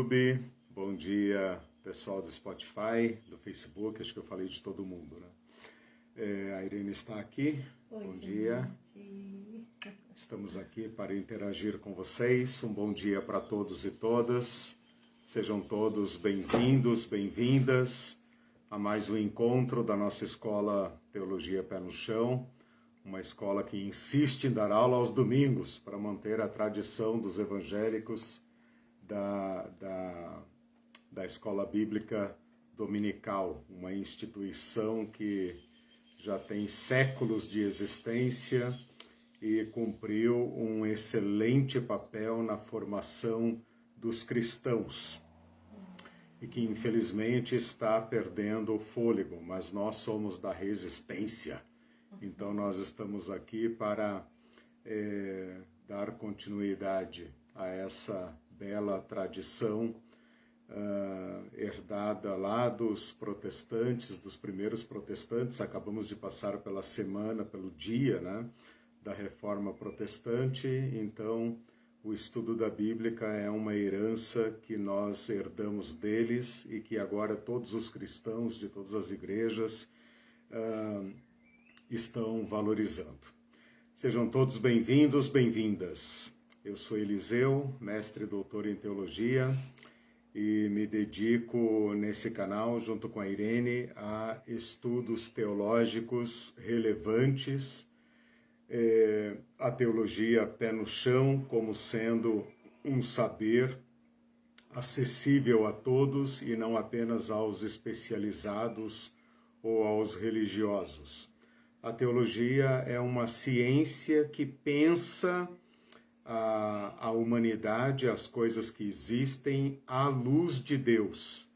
YouTube, bom dia pessoal do Spotify, do Facebook, acho que eu falei de todo mundo, né? A Irene está aqui, bom dia. Estamos aqui para interagir com vocês, um bom dia para todos e todas. Sejam todos bem-vindos, bem-vindas a mais um encontro da nossa escola Teologia Pé no Chão, uma escola que insiste em dar aula aos domingos para manter a tradição dos evangélicos da Escola Bíblica Dominical, uma instituição que já tem séculos de existência e cumpriu um excelente papel na formação dos cristãos e que infelizmente está perdendo o fôlego, mas nós somos da resistência. Então nós estamos aqui para dar continuidade a essa bela tradição herdada lá dos protestantes, dos primeiros protestantes. Acabamos de passar pela semana, pelo dia, né, da Reforma Protestante. Então o estudo da Bíblia é uma herança que nós herdamos deles e que agora todos os cristãos de todas as igrejas estão valorizando. Sejam todos bem-vindos, bem-vindas. Eu sou Eliseu, mestre e doutor em teologia, e me dedico nesse canal, junto com a Irene, a estudos teológicos relevantes, a teologia pé no chão como sendo um saber acessível a todos e não apenas aos especializados ou aos religiosos. A teologia é uma ciência que pensa a humanidade, as coisas que existem à luz de Deus,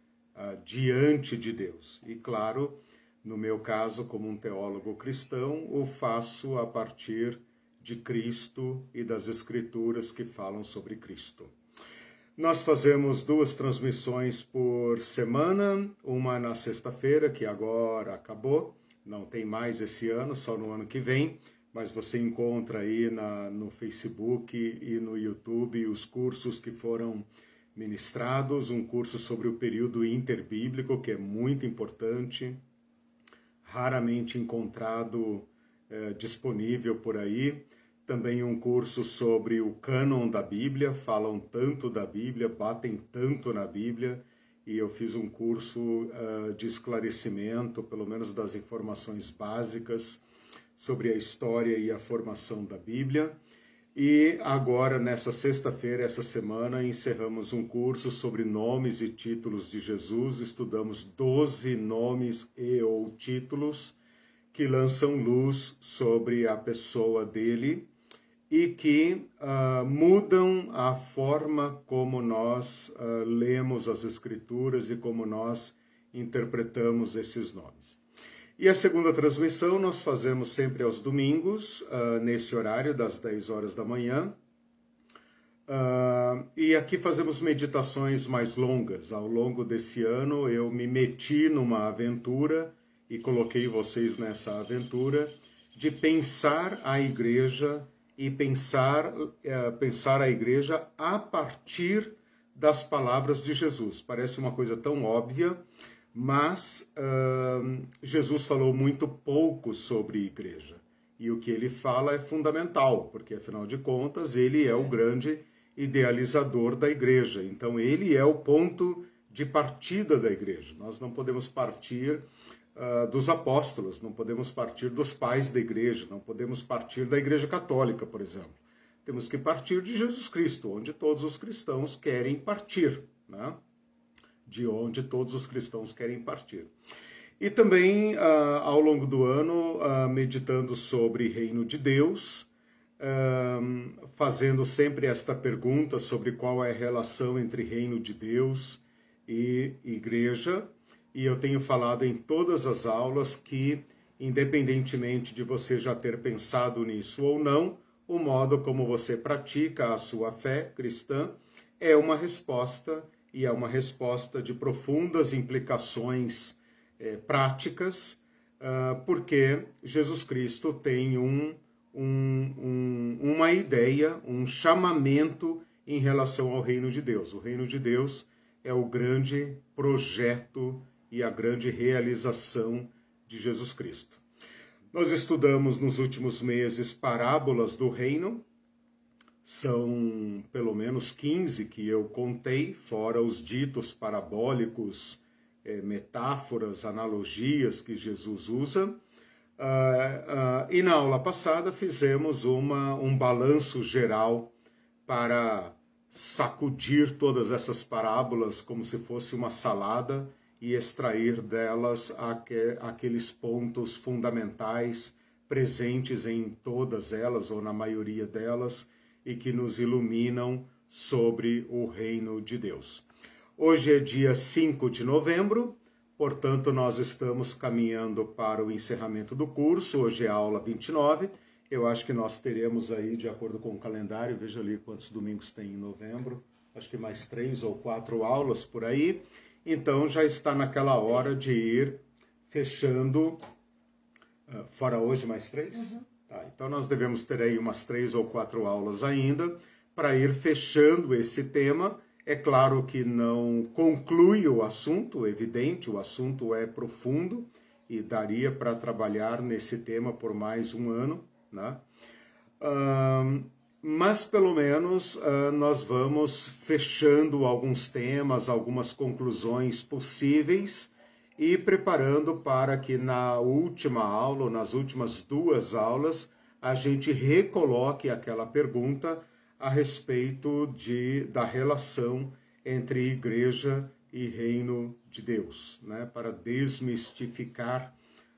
diante de Deus. E claro, no meu caso, como um teólogo cristão, o faço a partir de Cristo e das Escrituras que falam sobre Cristo. Nós fazemos 2 transmissões por semana, uma na sexta-feira, que agora acabou, não tem mais esse ano, só no ano que vem, mas você encontra aí no Facebook e no YouTube os cursos que foram ministrados, um curso sobre o período interbíblico, que é muito importante, raramente encontrado disponível por aí. Também um curso sobre o cânon da Bíblia, falam tanto da Bíblia, batem tanto na Bíblia, e eu fiz um curso de esclarecimento, pelo menos das informações básicas, sobre a história e a formação da Bíblia. E agora, nessa sexta-feira, essa semana, encerramos um curso sobre nomes e títulos de Jesus. Estudamos 12 nomes e ou títulos que lançam luz sobre a pessoa dele e que mudam a forma como nós lemos as Escrituras e como nós interpretamos esses nomes. E a segunda transmissão nós fazemos sempre aos domingos, nesse horário das 10 horas da manhã. E aqui fazemos meditações mais longas. Ao longo desse ano eu me meti numa aventura e coloquei vocês nessa aventura de pensar a igreja e pensar a igreja a partir das palavras de Jesus. Parece uma coisa tão óbvia, mas Jesus falou muito pouco sobre igreja. E o que ele fala é fundamental, porque, afinal de contas, ele é o grande idealizador da igreja. Então, ele é o ponto de partida da igreja. Nós não podemos partir dos apóstolos, não podemos partir dos pais da igreja, não podemos partir da Igreja Católica, por exemplo. Temos que partir de Jesus Cristo, onde todos os cristãos querem partir, né? De onde todos os cristãos querem partir. E também, ao longo do ano, meditando sobre Reino de Deus, fazendo sempre esta pergunta sobre qual é a relação entre Reino de Deus e Igreja. E eu tenho falado em todas as aulas que, independentemente de você já ter pensado nisso ou não, o modo como você pratica a sua fé cristã é uma resposta, e é uma resposta de profundas implicações práticas, porque Jesus Cristo tem uma ideia, um chamamento em relação ao reino de Deus. O reino de Deus é o grande projeto e a grande realização de Jesus Cristo. Nós estudamos nos últimos meses parábolas do reino, são pelo menos 15 que eu contei, fora os ditos parabólicos, metáforas, analogias que Jesus usa. E na aula passada fizemos um balanço geral para sacudir todas essas parábolas como se fosse uma salada e extrair delas aqueles pontos fundamentais presentes em todas elas ou na maioria delas e que nos iluminam sobre o reino de Deus. Hoje é dia 5 de novembro, portanto nós estamos caminhando para o encerramento do curso. Hoje é a aula 29. Eu acho que nós teremos aí, de acordo com o calendário, veja ali quantos domingos tem em novembro, acho que mais 3 ou 4 aulas por aí. Então já está naquela hora de ir fechando, fora hoje mais 3? Uhum. Tá, então nós devemos ter aí umas 3 ou 4 aulas ainda para ir fechando esse tema. É claro que não conclui o assunto, evidente, o assunto é profundo e daria para trabalhar nesse tema por mais um ano, né? Mas pelo menos nós vamos fechando alguns temas, algumas conclusões possíveis e preparando para que na última aula, ou nas últimas 2 aulas, a gente recoloque aquela pergunta a respeito da relação entre igreja e reino de Deus, né? Para desmistificar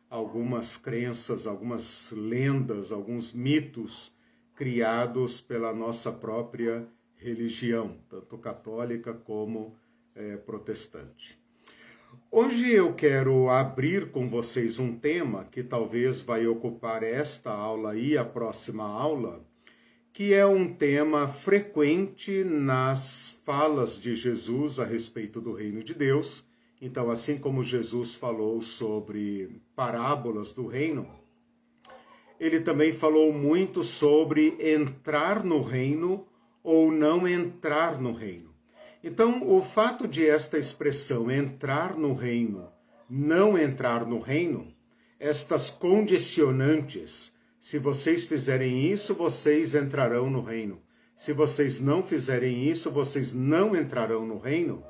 algumas crenças, algumas lendas, alguns mitos criados pela nossa própria religião, tanto católica como protestante. Hoje eu quero abrir com vocês um tema que talvez vai ocupar esta aula e a próxima aula, que é um tema frequente nas falas de Jesus a respeito do reino de Deus. Então, assim como Jesus falou sobre parábolas do reino, ele também falou muito sobre entrar no reino ou não entrar no reino. Então, o fato de esta expressão entrar no reino, não entrar no reino, estas condicionantes, se vocês fizerem isso, vocês entrarão no reino. Se vocês não fizerem isso, vocês não entrarão no reino.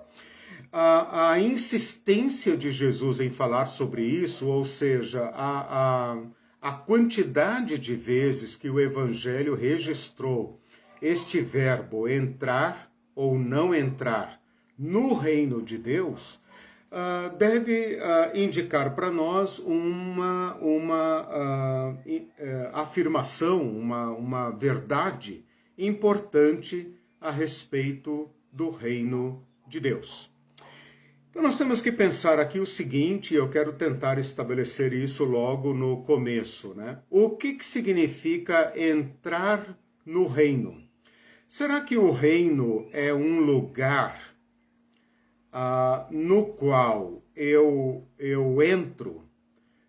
A insistência de Jesus em falar sobre isso, ou seja, a quantidade de vezes que o Evangelho registrou este verbo entrar ou não entrar no reino de Deus, deve indicar para nós uma afirmação, uma verdade importante a respeito do reino de Deus. Então nós temos que pensar aqui o seguinte, eu quero tentar estabelecer isso logo no começo, né? O que significa entrar no reino? Será que o reino é um lugar no qual eu entro?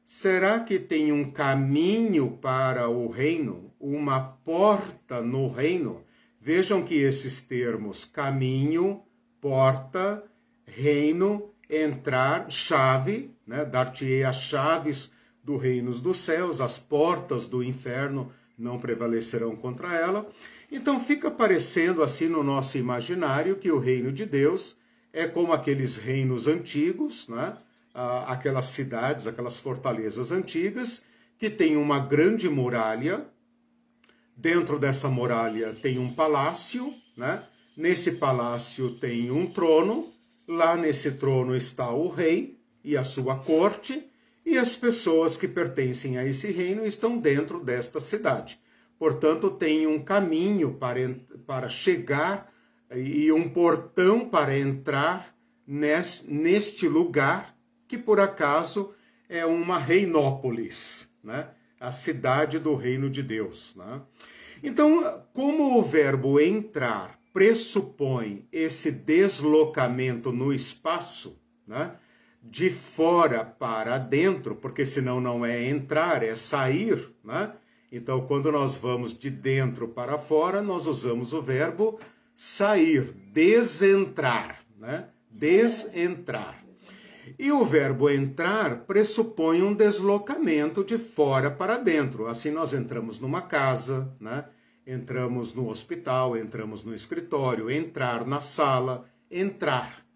Será que tem um caminho para o reino? Uma porta no reino? Vejam que esses termos, caminho, porta, reino, entrar, chave, né? Dar-te-ei as chaves do reino dos céus, as portas do inferno não prevalecerão contra ela. Então fica parecendo assim no nosso imaginário que o reino de Deus é como aqueles reinos antigos, né? Aquelas cidades, aquelas fortalezas antigas, que tem uma grande muralha. Dentro dessa muralha tem um palácio, né? Nesse palácio tem um trono. Lá nesse trono está o rei e a sua corte, e as pessoas que pertencem a esse reino estão dentro desta cidade. Portanto, tem um caminho para chegar e um portão para entrar neste lugar, que por acaso é uma reinópolis, né? A cidade do reino de Deus, né? Então, como o verbo entrar pressupõe esse deslocamento no espaço, né? De fora para dentro, porque senão não é entrar, é sair, né? Então, quando nós vamos de dentro para fora, nós usamos o verbo sair, desentrar, né? desentrar. E o verbo entrar pressupõe um deslocamento de fora para dentro. Assim nós entramos numa casa, né? Entramos no hospital, entramos no escritório, entrar na sala, entrar.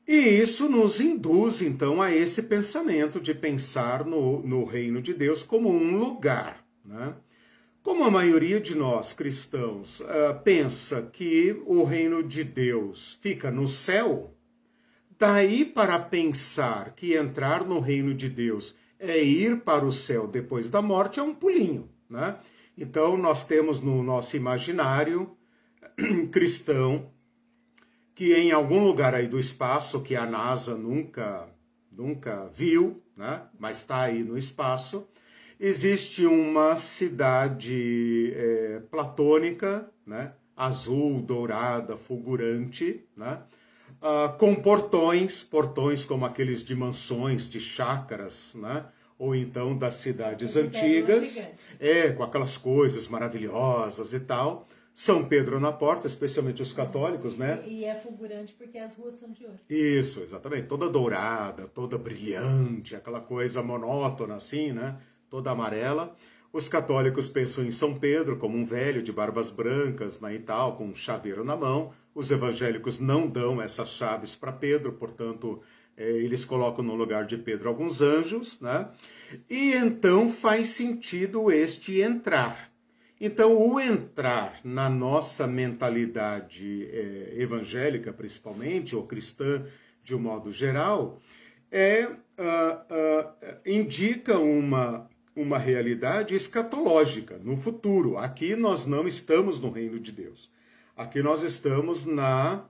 E isso nos induz, então, a esse pensamento de pensar no reino de Deus como um lugar, né? Como a maioria de nós cristãos pensa que o reino de Deus fica no céu, daí para pensar que entrar no reino de Deus é ir para o céu depois da morte é um pulinho, né? Então nós temos no nosso imaginário cristão que em algum lugar aí do espaço que a NASA nunca viu, né? Mas está aí no espaço, existe uma cidade platônica, né? Azul, dourada, fulgurante, né? Com portões como aqueles de mansões, de chácaras, né? Ou então das cidades antigas, com aquelas coisas maravilhosas e tal. São Pedro na porta, especialmente os católicos, né? E é fulgurante porque as ruas são de ouro. Isso, exatamente. Toda dourada, toda brilhante, aquela coisa monótona assim, né? Toda amarela. Os católicos pensam em São Pedro como um velho de barbas brancas, né, e tal, com um chaveiro na mão. Os evangélicos não dão essas chaves para Pedro, portanto, eles colocam no lugar de Pedro alguns anjos, né? E então faz sentido este entrar. Então, o entrar na nossa mentalidade evangélica, principalmente, ou cristã de um modo geral, indica uma realidade escatológica, no futuro. Aqui nós não estamos no reino de Deus. Aqui nós estamos na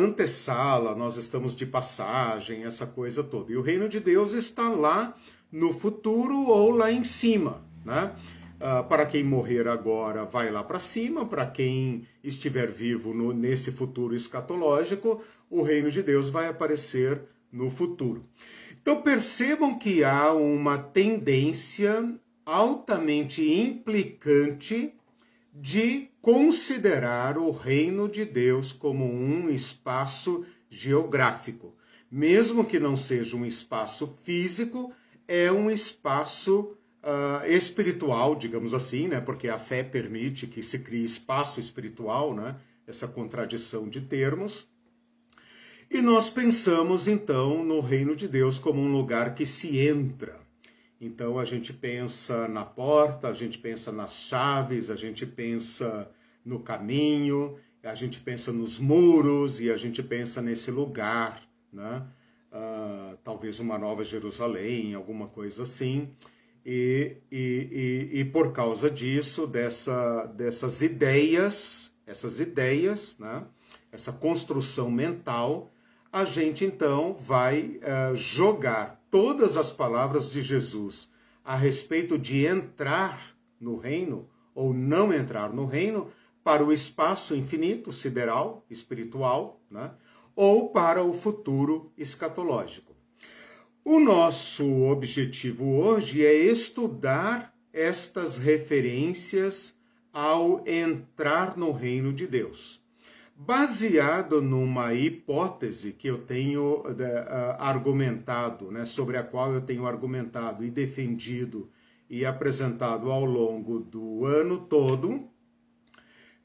antessala, nós estamos de passagem, essa coisa toda. E o reino de Deus está lá no futuro ou lá em cima, né? Para quem morrer agora, vai lá para cima. Para quem estiver vivo nesse futuro escatológico, o reino de Deus vai aparecer no futuro. Então percebam que há uma tendência altamente implicante de considerar o reino de Deus como um espaço geográfico. Mesmo que não seja um espaço físico, é um espaço espiritual, digamos assim, né? Porque a fé permite que se crie espaço espiritual, né? Essa contradição de termos. E nós pensamos, então, no reino de Deus como um lugar que se entra. Então, a gente pensa na porta, a gente pensa nas chaves, a gente pensa no caminho, a gente pensa nos muros e a gente pensa nesse lugar, né? Talvez uma nova Jerusalém, alguma coisa assim. E por causa disso, dessas ideias, né? Essa construção mental, a gente então vai jogar todas as palavras de Jesus a respeito de entrar no reino ou não entrar no reino para o espaço infinito, sideral, espiritual, né? Ou para o futuro escatológico. O nosso objetivo hoje é estudar estas referências ao entrar no reino de Deus, baseado numa hipótese que eu tenho argumentado, né, sobre a qual eu tenho argumentado e defendido e apresentado ao longo do ano todo,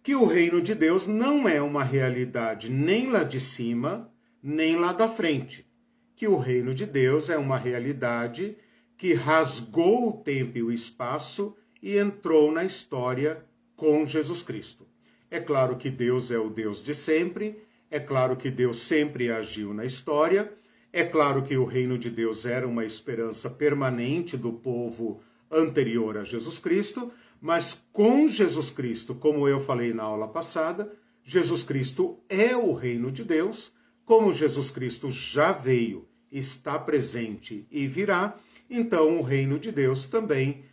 que o reino de Deus não é uma realidade nem lá de cima, nem lá da frente. Que o reino de Deus é uma realidade que rasgou o tempo e o espaço e entrou na história com Jesus Cristo. É claro que Deus é o Deus de sempre, é claro que Deus sempre agiu na história, é claro que o reino de Deus era uma esperança permanente do povo anterior a Jesus Cristo, mas com Jesus Cristo, como eu falei na aula passada, Jesus Cristo é o reino de Deus. Como Jesus Cristo já veio, está presente e virá, então o reino de Deus também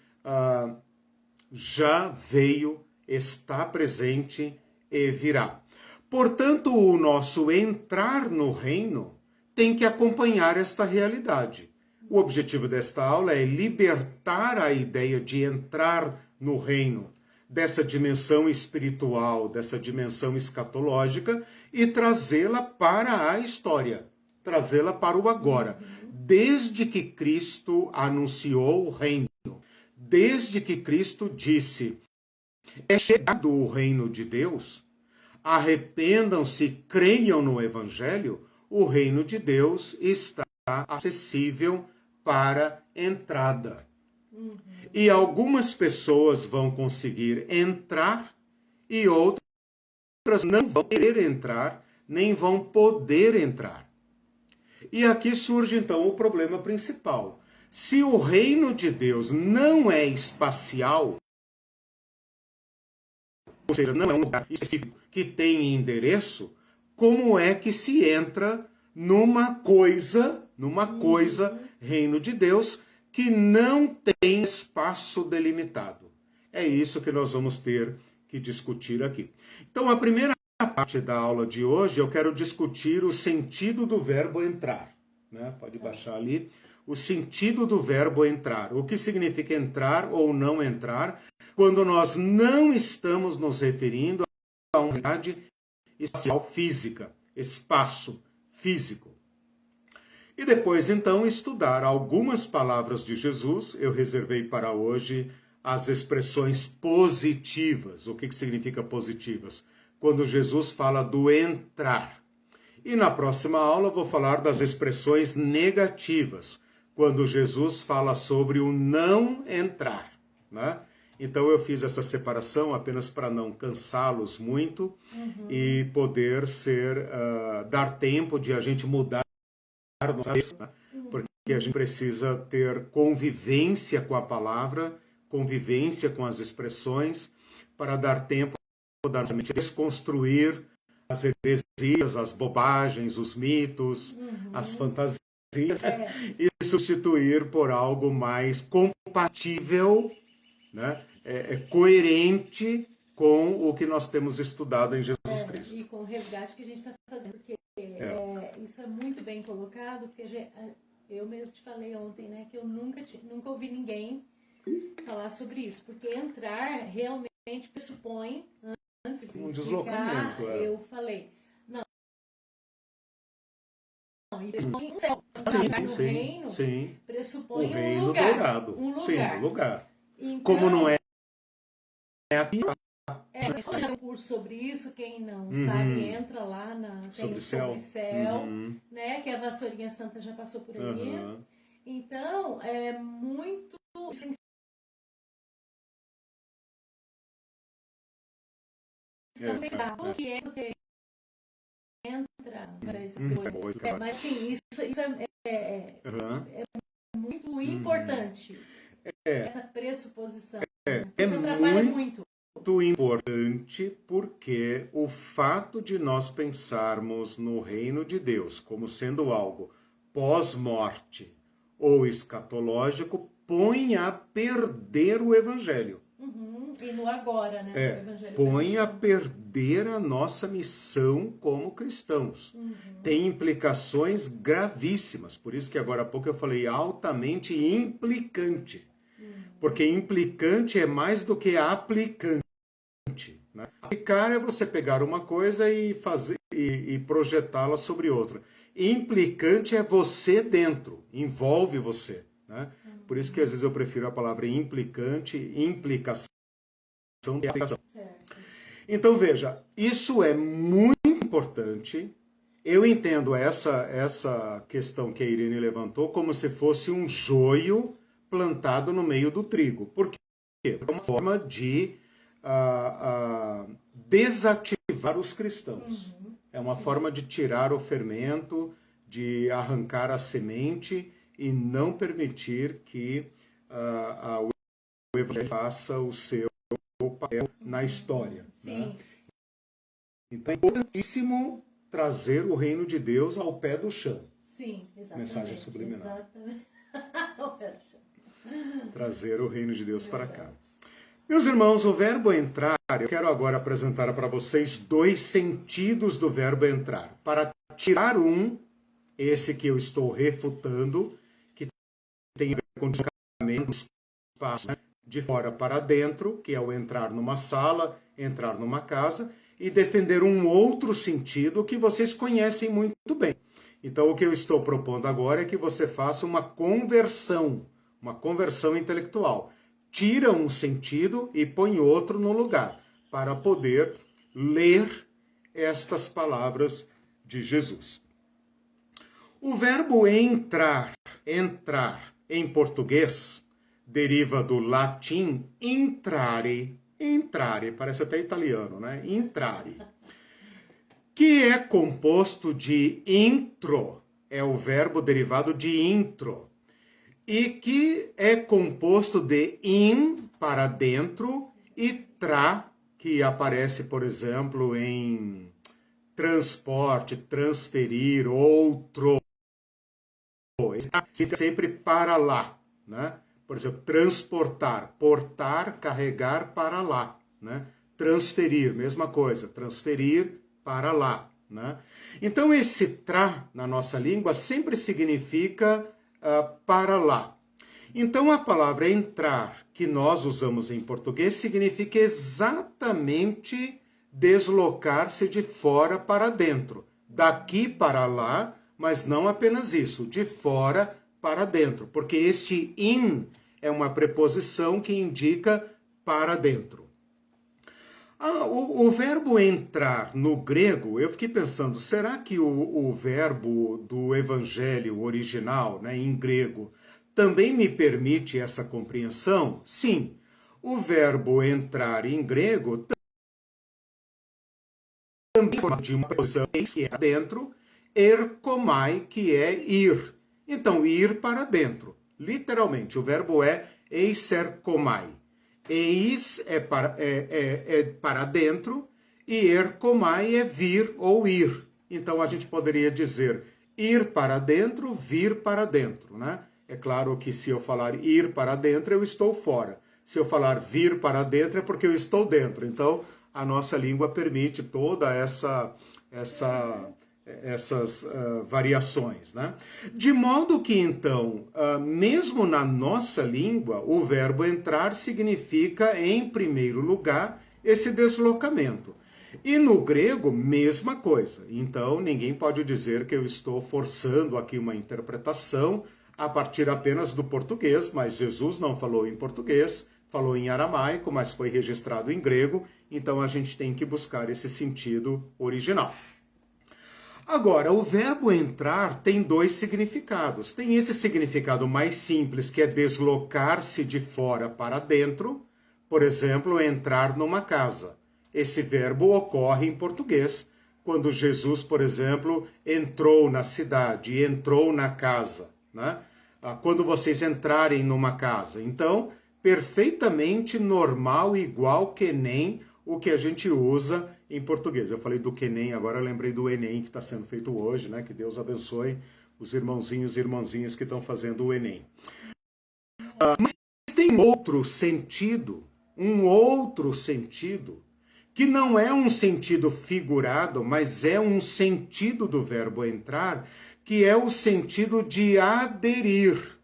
já veio, está presente e virá. Portanto, o nosso entrar no reino tem que acompanhar esta realidade. O objetivo desta aula é libertar a ideia de entrar no reino dessa dimensão espiritual, dessa dimensão escatológica e trazê-la para a história, trazê-la para o agora. Desde que Cristo anunciou o reino, desde que Cristo disse: é chegado o reino de Deus, arrependam-se, creiam no Evangelho, o reino de Deus está acessível para entrada. E algumas pessoas vão conseguir entrar e outras não vão querer entrar, nem vão poder entrar. E aqui surge então o problema principal. Se o reino de Deus não é espacial, ou seja, não é um lugar específico que tem endereço, como é que se entra numa coisa, reino de Deus, que não tem espaço delimitado? É isso que nós vamos ter que discutir aqui. Então, a primeira parte da aula de hoje, eu quero discutir o sentido do verbo entrar. Né? Pode baixar ali. O sentido do verbo entrar. O que significa entrar ou não entrar, quando nós não estamos nos referindo a uma unidade espacial física, espaço físico. E depois, então, estudar algumas palavras de Jesus. Eu reservei para hoje as expressões positivas. O que significa positivas? Quando Jesus fala do entrar. E na próxima aula eu vou falar das expressões negativas, quando Jesus fala sobre o não entrar. Né? Então eu fiz essa separação apenas para não cansá-los muito e poder dar tempo de a gente mudar nossa cabeça, né? Porque a gente precisa ter convivência com a palavra, convivência com as expressões, para dar tempo da nossa mente desconstruir as heresias, as bobagens, os mitos, as fantasias, e substituir por algo mais compatível, né? Coerente com o que nós temos estudado em Jesus Cristo. E com o resgate que a gente está fazendo, porque isso é muito bem colocado, porque eu mesmo te falei ontem, né, que eu nunca ouvi ninguém falar sobre isso, porque entrar realmente pressupõe, antes de um explicar, deslocamento. Eu falei, e pressupõe um céu. No reino, pressupõe o reino um lugar. dourado. Um lugar. Sim, um lugar. Então, como não é aqui. Tem um curso sobre isso, quem não sabe, entra lá sobre Céu, né? Que a Vassourinha Santa já passou por aí. Então, é muito. O que é que você entra para esse mas sim, isso é muito importante. Essa pressuposição. Isso atrapalha muito. Muito importante, porque o fato de nós pensarmos no reino de Deus como sendo algo pós-morte ou escatológico põe a perder o evangelho. E no agora, né? O evangelho põe a perder a nossa missão como cristãos. Tem implicações gravíssimas, por isso que agora há pouco eu falei altamente implicante. Porque implicante é mais do que aplicante. Né? Aplicar é você pegar uma coisa e fazer e projetá-la sobre outra. Implicante é você dentro, envolve você. Né? Por isso que às vezes eu prefiro a palavra implicante, implicação de aplicação. Então veja, isso é muito importante. Eu entendo essa questão que a Irene levantou como se fosse um joio plantado no meio do trigo. Por quê? É uma forma de desativar os cristãos. É uma forma de tirar o fermento, de arrancar a semente e não permitir que o evangelho faça o seu papel na história. Né? Então é importantíssimo trazer o reino de Deus ao pé do chão. Sim, exatamente. Mensagem subliminar. Exatamente. Ao pé do chão. Trazer o reino de Deus para cá. Meus irmãos, o verbo entrar, eu quero agora apresentar para vocês dois sentidos do verbo entrar. Para tirar esse que eu estou refutando, que tem a ver com deslocamento, espaço, né? de fora para dentro, que é o entrar numa sala, entrar numa casa, e defender um outro sentido que vocês conhecem muito bem. Então, o que eu estou propondo agora é que você faça uma conversão intelectual. Tira um sentido e põe outro no lugar, para poder ler estas palavras de Jesus. O verbo entrar em português deriva do latim intrare, parece até italiano, né? Intrare, que é composto de intro, é o verbo derivado de intro, e que é composto de in, para dentro, e tra, que aparece, por exemplo, em transporte, transferir, outro. Sempre para lá, né? Por exemplo, transportar, portar, carregar para lá, né? Transferir, mesma coisa, transferir para lá, né? Então, esse tra, na nossa língua, sempre significa para lá. Então, a palavra entrar, que nós usamos em português, significa exatamente deslocar-se de fora para dentro, daqui para lá, mas não apenas isso, de fora para dentro, porque este in é uma preposição que indica para dentro. O verbo entrar no grego, eu fiquei pensando, será que o verbo do evangelho original, né, em grego, também me permite essa compreensão? Sim, o verbo entrar em grego também forma de uma preposição que é dentro, erkomai, que é ir. Então, ir para dentro. Literalmente, o verbo é eiserkomai. Eis é para dentro e erkomai é vir ou ir. Então, a gente poderia dizer ir para dentro, vir para dentro, né? É claro que se eu falar ir para dentro, eu estou fora. Se eu falar vir para dentro, é porque eu estou dentro. Então, a nossa língua permite toda essas variações, né? De modo que, então, mesmo na nossa língua, o verbo entrar significa, em primeiro lugar, esse deslocamento. E no grego, mesma coisa. Então, ninguém pode dizer que eu estou forçando aqui uma interpretação a partir apenas do português, mas Jesus não falou em português, falou em aramaico, mas foi registrado em grego, então a gente tem que buscar esse sentido original. Agora, o verbo entrar tem dois significados. Tem esse significado mais simples, que é deslocar-se de fora para dentro, por exemplo, entrar numa casa. Esse verbo ocorre em português, quando Jesus, por exemplo, entrou na cidade, entrou na casa, né? Quando vocês entrarem numa casa. Então, perfeitamente normal, igual que nem o que a gente usa em português. Eu falei do que nem, agora eu lembrei do Enem que está sendo feito hoje, né? Que Deus abençoe os irmãozinhos e irmãzinhas que estão fazendo o Enem. Mas tem um outro sentido, que não é um sentido figurado, mas é um sentido do verbo entrar, que é o sentido de aderir,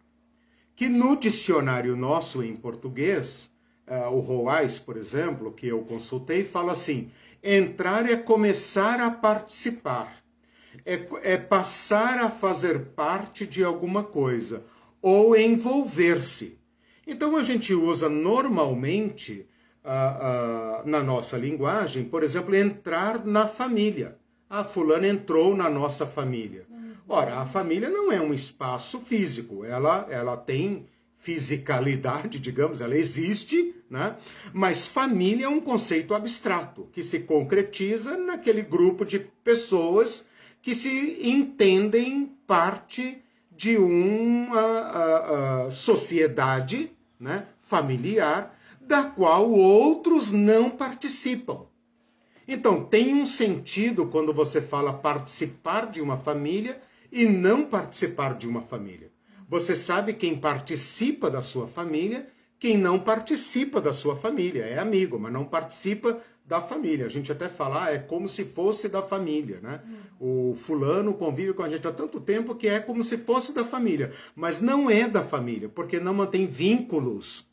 que no dicionário nosso em português, o Roais, por exemplo, que eu consultei, fala assim: entrar é começar a participar, é passar a fazer parte de alguma coisa, ou envolver-se. Então a gente usa normalmente, na nossa linguagem, por exemplo, entrar na família. Fulano entrou na nossa família. Ora, a família não é um espaço físico, ela tem fisicalidade, digamos, ela existe, né? Mas família é um conceito abstrato, que se concretiza naquele grupo de pessoas que se entendem parte de uma sociedade, né, familiar, da qual outros não participam. Então, tem um sentido quando você fala participar de uma família e não participar de uma família. Você sabe quem participa da sua família, quem não participa da sua família. É amigo, mas não participa da família. A gente até fala, é como se fosse da família, né? O fulano convive com a gente há tanto tempo que é como se fosse da família. Mas não é da família, porque não mantém vínculos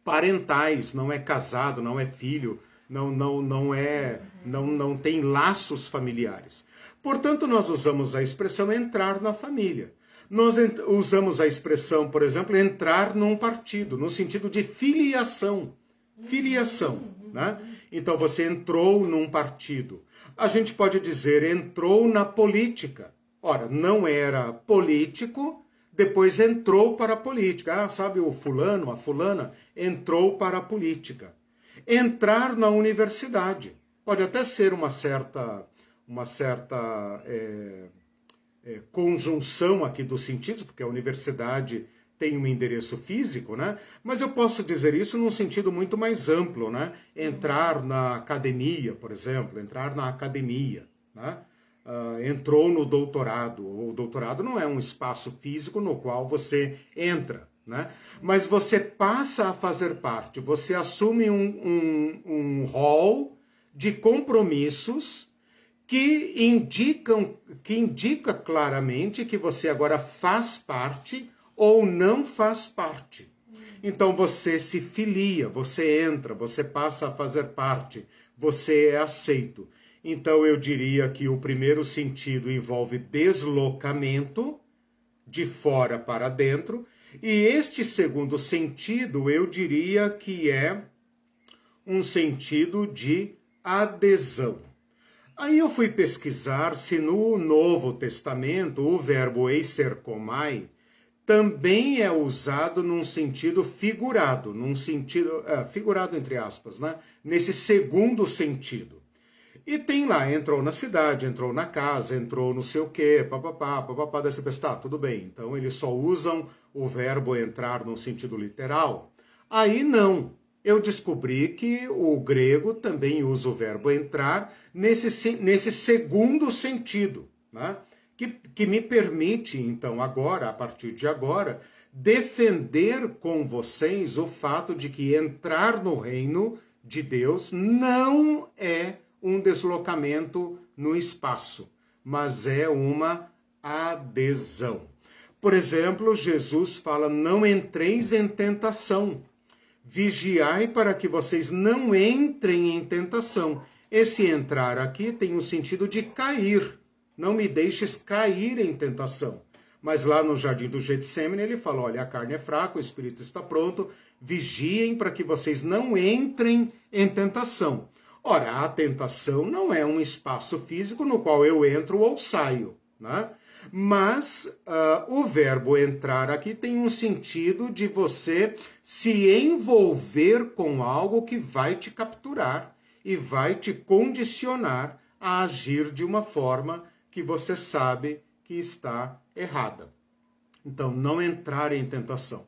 parentais, não é casado, não é filho, não tem laços familiares. Portanto, nós usamos a expressão entrar na família. Nós usamos a expressão, por exemplo, entrar num partido, no sentido de filiação. Filiação, né? Então, você entrou num partido. A gente pode dizer, entrou na política. Ora, não era político, depois entrou para a política. Ah, sabe, o fulano, a fulana, entrou para a política. Entrar na universidade. Pode até ser uma certa conjunção aqui dos sentidos, porque a universidade tem um endereço físico, né? Mas eu posso dizer isso num sentido muito mais amplo, né? Entrar na academia, por exemplo, entrar na academia, né? Entrou no doutorado. O doutorado não é um espaço físico no qual você entra, né? Mas você passa a fazer parte, você assume um rol de compromissos que indica claramente que você agora faz parte ou não faz parte. Então você se filia, você entra, você passa a fazer parte, você é aceito. Então eu diria que o primeiro sentido envolve deslocamento de fora para dentro, e este segundo sentido eu diria que é um sentido de adesão. Aí eu fui pesquisar se no Novo Testamento o verbo eiserkomai também é usado num sentido figurado, figurado entre aspas, né? Nesse segundo sentido. E tem lá, entrou na cidade, entrou na casa, entrou no sei o quê, papapá, desse tá, tudo bem. Então eles só usam o verbo entrar no sentido literal. Aí não. Eu descobri que o grego também usa o verbo entrar nesse segundo sentido, né? Que me permite, então, agora, a partir de agora, defender com vocês o fato de que entrar no reino de Deus não é um deslocamento no espaço, mas é uma adesão. Por exemplo, Jesus fala, não entreis em tentação. Vigiai para que vocês não entrem em tentação. Esse entrar aqui tem o sentido de cair. Não me deixes cair em tentação. Mas lá no jardim do Getsemane ele fala, olha, a carne é fraca, o espírito está pronto, vigiem para que vocês não entrem em tentação. Ora, a tentação não é um espaço físico no qual eu entro ou saio, né? Mas o verbo entrar aqui tem um sentido de você se envolver com algo que vai te capturar e vai te condicionar a agir de uma forma que você sabe que está errada. Então, não entrar em tentação.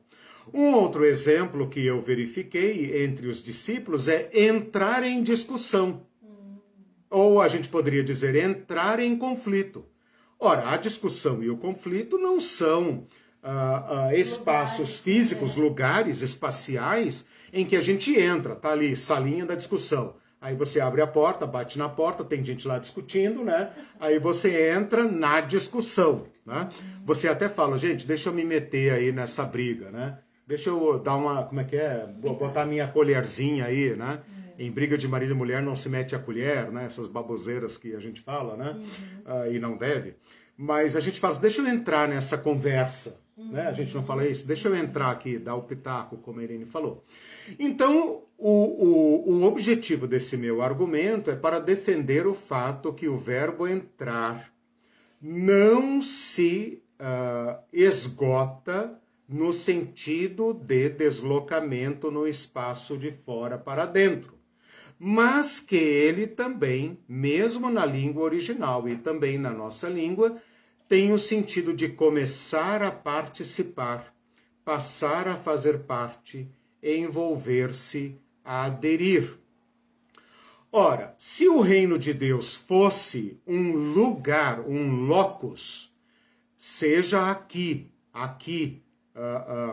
Um outro exemplo que eu verifiquei entre os discípulos é entrar em discussão. Ou a gente poderia dizer entrar em conflito. Ora, a discussão e o conflito não são espaços físicos, lugares espaciais em que a gente entra, tá ali, salinha da discussão. Aí você abre a porta, bate na porta, tem gente lá discutindo, né? Aí você entra na discussão, né? Você até fala, gente, deixa eu me meter aí nessa briga, né? Deixa eu dar uma, como é que é? Botar minha colherzinha aí, né? Em briga de marido e mulher não se mete a colher, né? Essas baboseiras que a gente fala, né? E não deve. Mas a gente fala, deixa eu entrar nessa conversa, né? A gente não fala isso, deixa eu entrar aqui, dar o pitaco, como a Irene falou. Então, o objetivo desse meu argumento é para defender o fato que o verbo entrar não se esgota no sentido de deslocamento no espaço de fora para dentro, mas que ele também, mesmo na língua original e também na nossa língua, tem o sentido de começar a participar, passar a fazer parte, envolver-se, a aderir. Ora, se o reino de Deus fosse um lugar, um locus, seja aqui,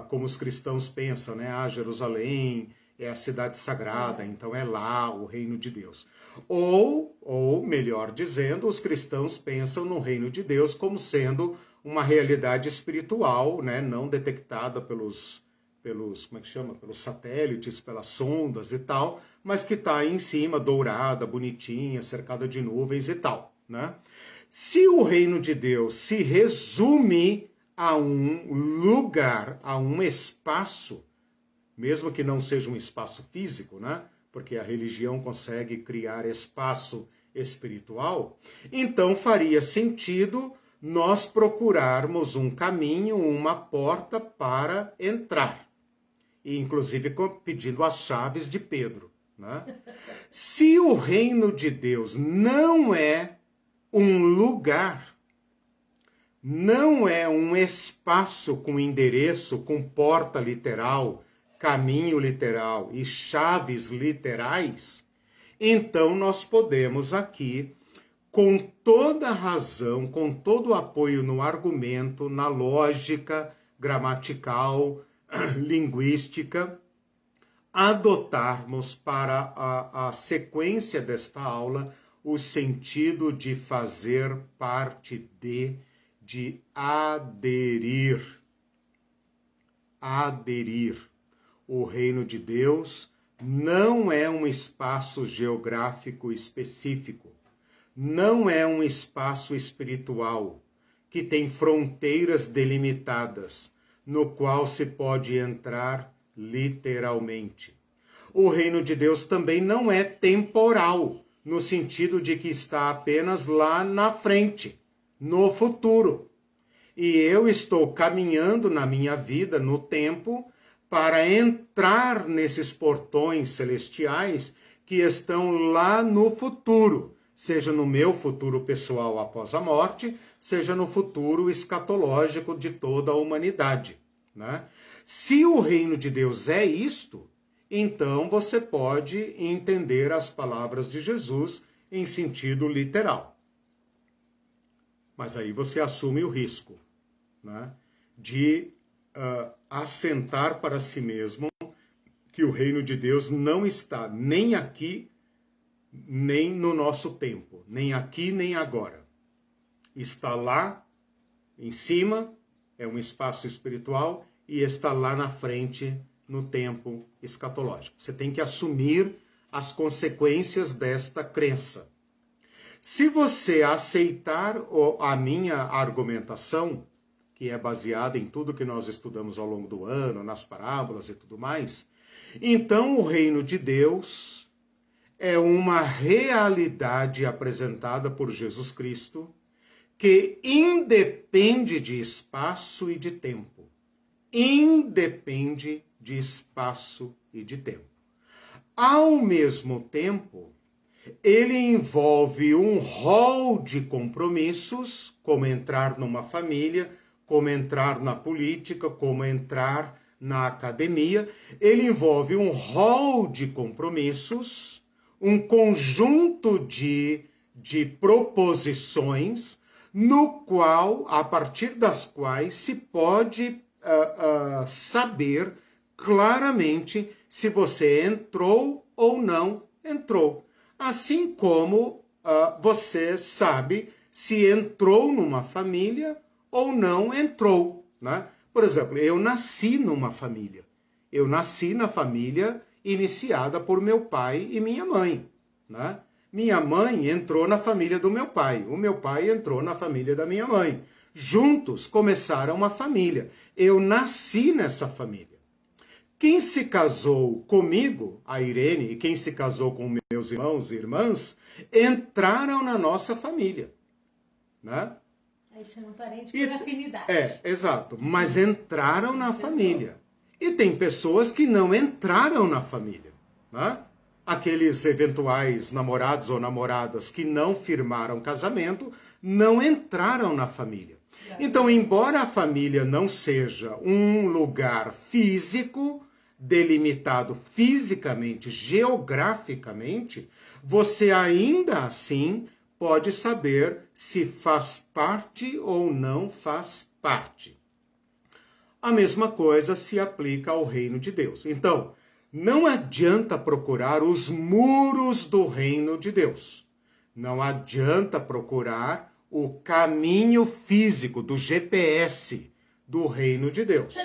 como os cristãos pensam, né? Jerusalém é a cidade sagrada, então é lá o reino de Deus. Ou, melhor dizendo, os cristãos pensam no reino de Deus como sendo uma realidade espiritual, né? Não detectada pelos pelos, como é que chama? Pelos satélites, pelas sondas e tal, mas que está aí em cima, dourada, bonitinha, cercada de nuvens e tal, né? Se o reino de Deus se resume a um lugar, a um espaço, mesmo que não seja um espaço físico, né? Porque a religião consegue criar espaço espiritual, então faria sentido nós procurarmos um caminho, uma porta para entrar. E inclusive pedindo as chaves de Pedro, né? Se o reino de Deus não é um lugar, não é um espaço com endereço, com porta literal, caminho literal e chaves literais, então nós podemos aqui, com toda razão, com todo o apoio no argumento, na lógica gramatical, linguística, adotarmos para a sequência desta aula o sentido de fazer parte de aderir. Aderir. O reino de Deus não é um espaço geográfico específico, não é um espaço espiritual que tem fronteiras delimitadas, no qual se pode entrar literalmente. O reino de Deus também não é temporal, no sentido de que está apenas lá na frente, no futuro. E eu estou caminhando na minha vida, no tempo, para entrar nesses portões celestiais que estão lá no futuro, seja no meu futuro pessoal após a morte, seja no futuro escatológico de toda a humanidade, né? Se o reino de Deus é isto, então você pode entender as palavras de Jesus em sentido literal. Mas aí você assume o risco, né, de assentar para si mesmo que o reino de Deus não está nem aqui, nem no nosso tempo, nem aqui, nem agora. Está lá, em cima, é um espaço espiritual, e está lá na frente, no tempo escatológico. Você tem que assumir as consequências desta crença. Se você aceitar a minha argumentação, que é baseada em tudo que nós estudamos ao longo do ano, nas parábolas e tudo mais, então o reino de Deus é uma realidade apresentada por Jesus Cristo que independe de espaço e de tempo. Independe de espaço e de tempo. Ao mesmo tempo, ele envolve um rol de compromissos, como entrar numa família, como entrar na política, como entrar na academia. Ele envolve um rol de compromissos, um conjunto de proposições, no qual, a partir das quais se pode saber claramente se você entrou ou não entrou. Assim como você sabe se entrou numa família ou não entrou, né? Por exemplo, eu nasci numa família. Eu nasci na família iniciada por meu pai e minha mãe, né? Minha mãe entrou na família do meu pai. O meu pai entrou na família da minha mãe. Juntos começaram uma família. Eu nasci nessa família. Quem se casou comigo, a Irene, e quem se casou com meus irmãos e irmãs, entraram na nossa família, né? Aí chama parente por afinidade. Exato. Mas entraram na família. E tem pessoas que não entraram na família, né? Aqueles eventuais namorados ou namoradas que não firmaram casamento, não entraram na família. Então, embora a família não seja um lugar físico, delimitado fisicamente, geograficamente, você ainda assim pode saber se faz parte ou não faz parte. A mesma coisa se aplica ao reino de Deus. Então, não adianta procurar os muros do reino de Deus. Não adianta procurar o caminho físico do GPS do reino de Deus.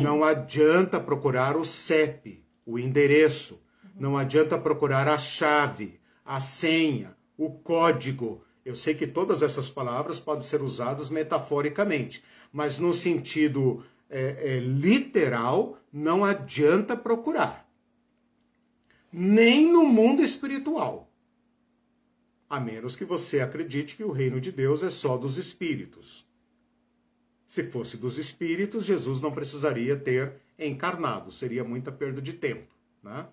Não adianta procurar o CEP, o endereço. Não adianta procurar a chave, a senha, o código. Eu sei que todas essas palavras podem ser usadas metaforicamente, mas no sentido literal, não adianta procurar. Nem no mundo espiritual. A menos que você acredite que o reino de Deus é só dos espíritos. Se fosse dos espíritos, Jesus não precisaria ter encarnado. Seria muita perda de tempo, né?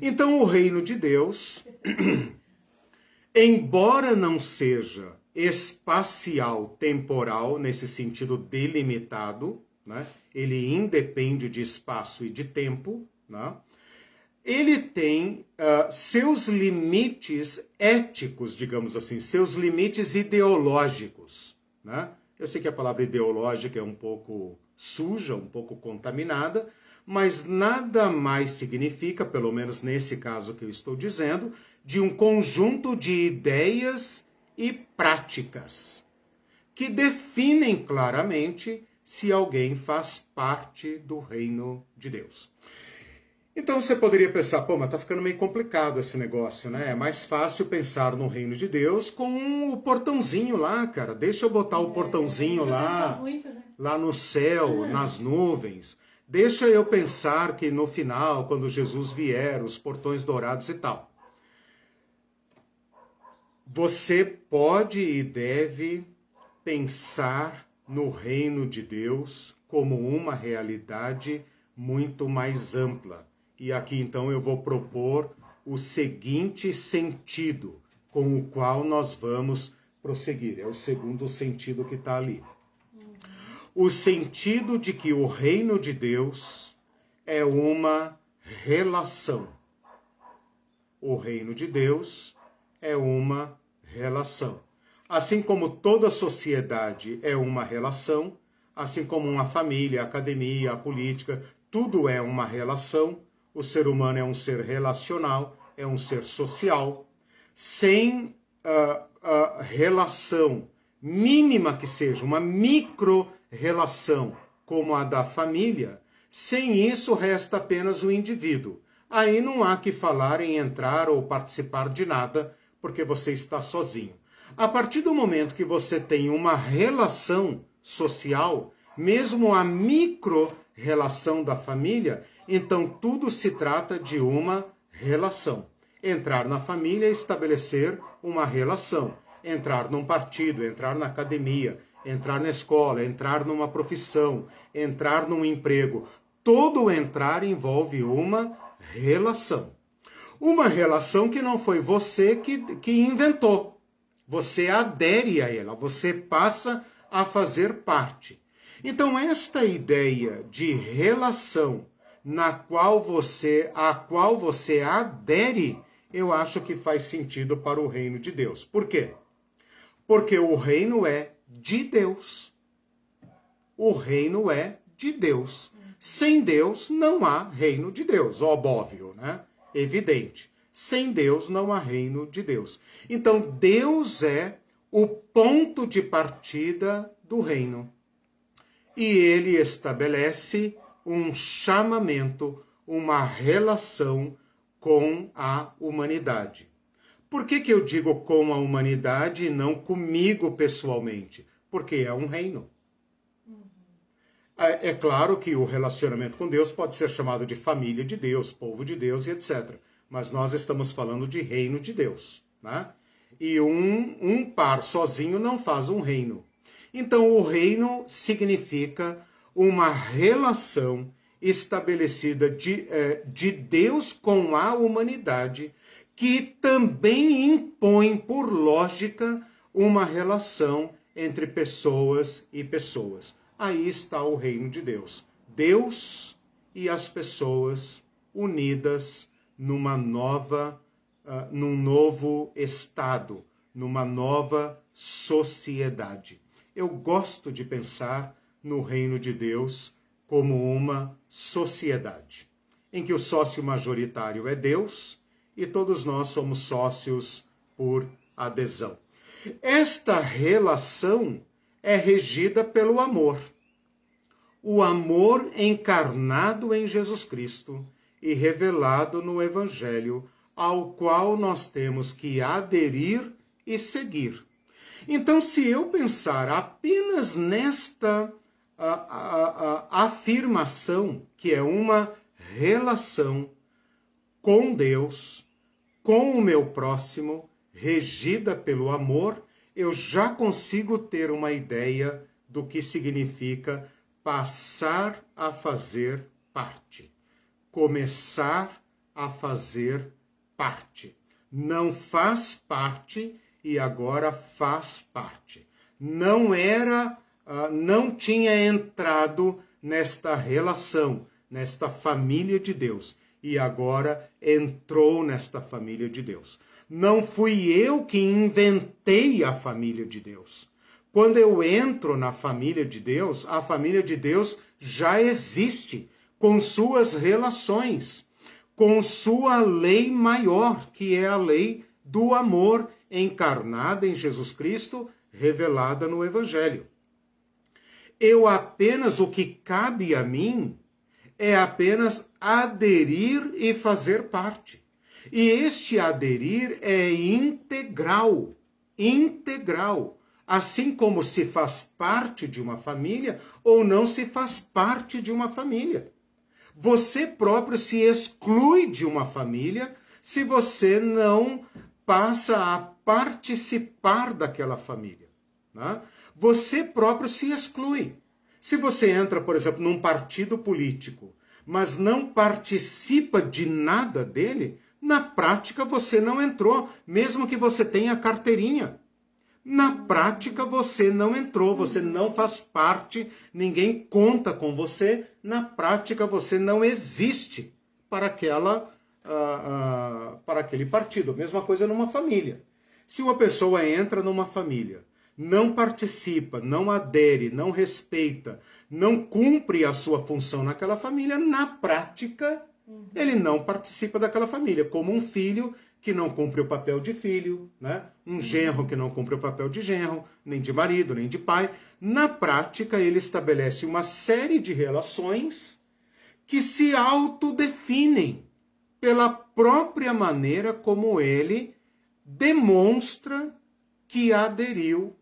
Então, o reino de Deus, embora não seja espacial, temporal, nesse sentido delimitado, né? Ele independe de espaço e de tempo, né? Ele tem seus limites éticos, digamos assim, seus limites ideológicos, né? Eu sei que a palavra ideológica é um pouco suja, um pouco contaminada, mas nada mais significa, pelo menos nesse caso que eu estou dizendo, de um conjunto de ideias e práticas que definem claramente se alguém faz parte do reino de Deus. Então você poderia pensar, pô, mas tá ficando meio complicado esse negócio, né? É mais fácil pensar no reino de Deus com o portãozinho lá, cara. Deixa eu botar o portãozinho lá, muito, né? lá no céu, nas nuvens. Deixa eu pensar que no final, quando Jesus vier, os portões dourados e tal. Você pode e deve pensar no reino de Deus como uma realidade muito mais ampla. E aqui então eu vou propor o seguinte sentido com o qual nós vamos prosseguir. É o segundo sentido que está ali. O sentido de que o reino de Deus é uma relação. O reino de Deus é uma relação. Assim como toda sociedade é uma relação, assim como uma família, a academia, a política, tudo é uma relação. O ser humano é um ser relacional, é um ser social. Sem relação mínima que seja, uma micro-relação como a da família, sem isso resta apenas o indivíduo. Aí não há que falar em entrar ou participar de nada, porque você está sozinho. A partir do momento que você tem uma relação social, mesmo a micro-relação da família, então tudo se trata de uma relação. Entrar na família é estabelecer uma relação. Entrar num partido, entrar na academia, entrar na escola, entrar numa profissão, entrar num emprego. Todo entrar envolve uma relação. Uma relação que não foi você que inventou. Você adere a ela, você passa a fazer parte. Então, esta ideia de relação a qual você adere, eu acho que faz sentido para o reino de Deus. Por quê? Porque o reino é de Deus. O reino é de Deus. Sem Deus não há reino de Deus. Óbvio, né? Evidente. Sem Deus não há reino de Deus. Então, Deus é o ponto de partida do reino. E ele estabelece um chamamento, uma relação com a humanidade. Por que eu digo com a humanidade e não comigo pessoalmente? Porque é um reino. É claro que o relacionamento com Deus pode ser chamado de família de Deus, povo de Deus e etc. Mas nós estamos falando de reino de Deus, né? E um par sozinho não faz um reino. Então, o reino significa uma relação estabelecida de Deus com a humanidade, que também impõe, por lógica, uma relação entre pessoas e pessoas. Aí está o reino de Deus. Deus e as pessoas unidas num novo estado, numa nova sociedade. Eu gosto de pensar no reino de Deus como uma sociedade, em que o sócio majoritário é Deus e todos nós somos sócios por adesão. Esta relação é regida pelo amor. o amor encarnado em Jesus Cristo e revelado no Evangelho, ao qual nós temos que aderir e seguir. Então, se eu pensar apenas nesta afirmação, que é uma relação com Deus, com o meu próximo, regida pelo amor, eu já consigo ter uma ideia do que significa passar a fazer parte, começar a fazer parte. Não faz parte e agora faz parte. Não tinha entrado nesta relação, nesta família de Deus, e agora entrou nesta família de Deus. Não fui eu que inventei a família de Deus. Quando eu entro na família de Deus, a família de Deus já existe, com suas relações, com sua lei maior, que é a lei do amor encarnada em Jesus Cristo, revelada no Evangelho. O que cabe a mim é apenas aderir e fazer parte. E este aderir é integral. Assim como se faz parte de uma família ou não se faz parte de uma família. Você próprio se exclui de uma família se você não passa a participar daquela família, né? Você próprio se exclui. Se você entra, por exemplo, num partido político, mas não participa de nada dele, na prática você não entrou, mesmo que você tenha carteirinha. Na prática você não entrou, você não faz parte, ninguém conta com você, na prática você não existe para aquele partido. A mesma coisa numa família. Se uma pessoa entra numa família, não participa, não adere, não respeita, não cumpre a sua função naquela família, na prática ele não participa daquela família, como um filho que não cumpre o papel de filho, né? Um genro que não cumpre o papel de genro, nem de marido, nem de pai. Na prática, ele estabelece uma série de relações que se autodefinem pela própria maneira como ele demonstra que aderiu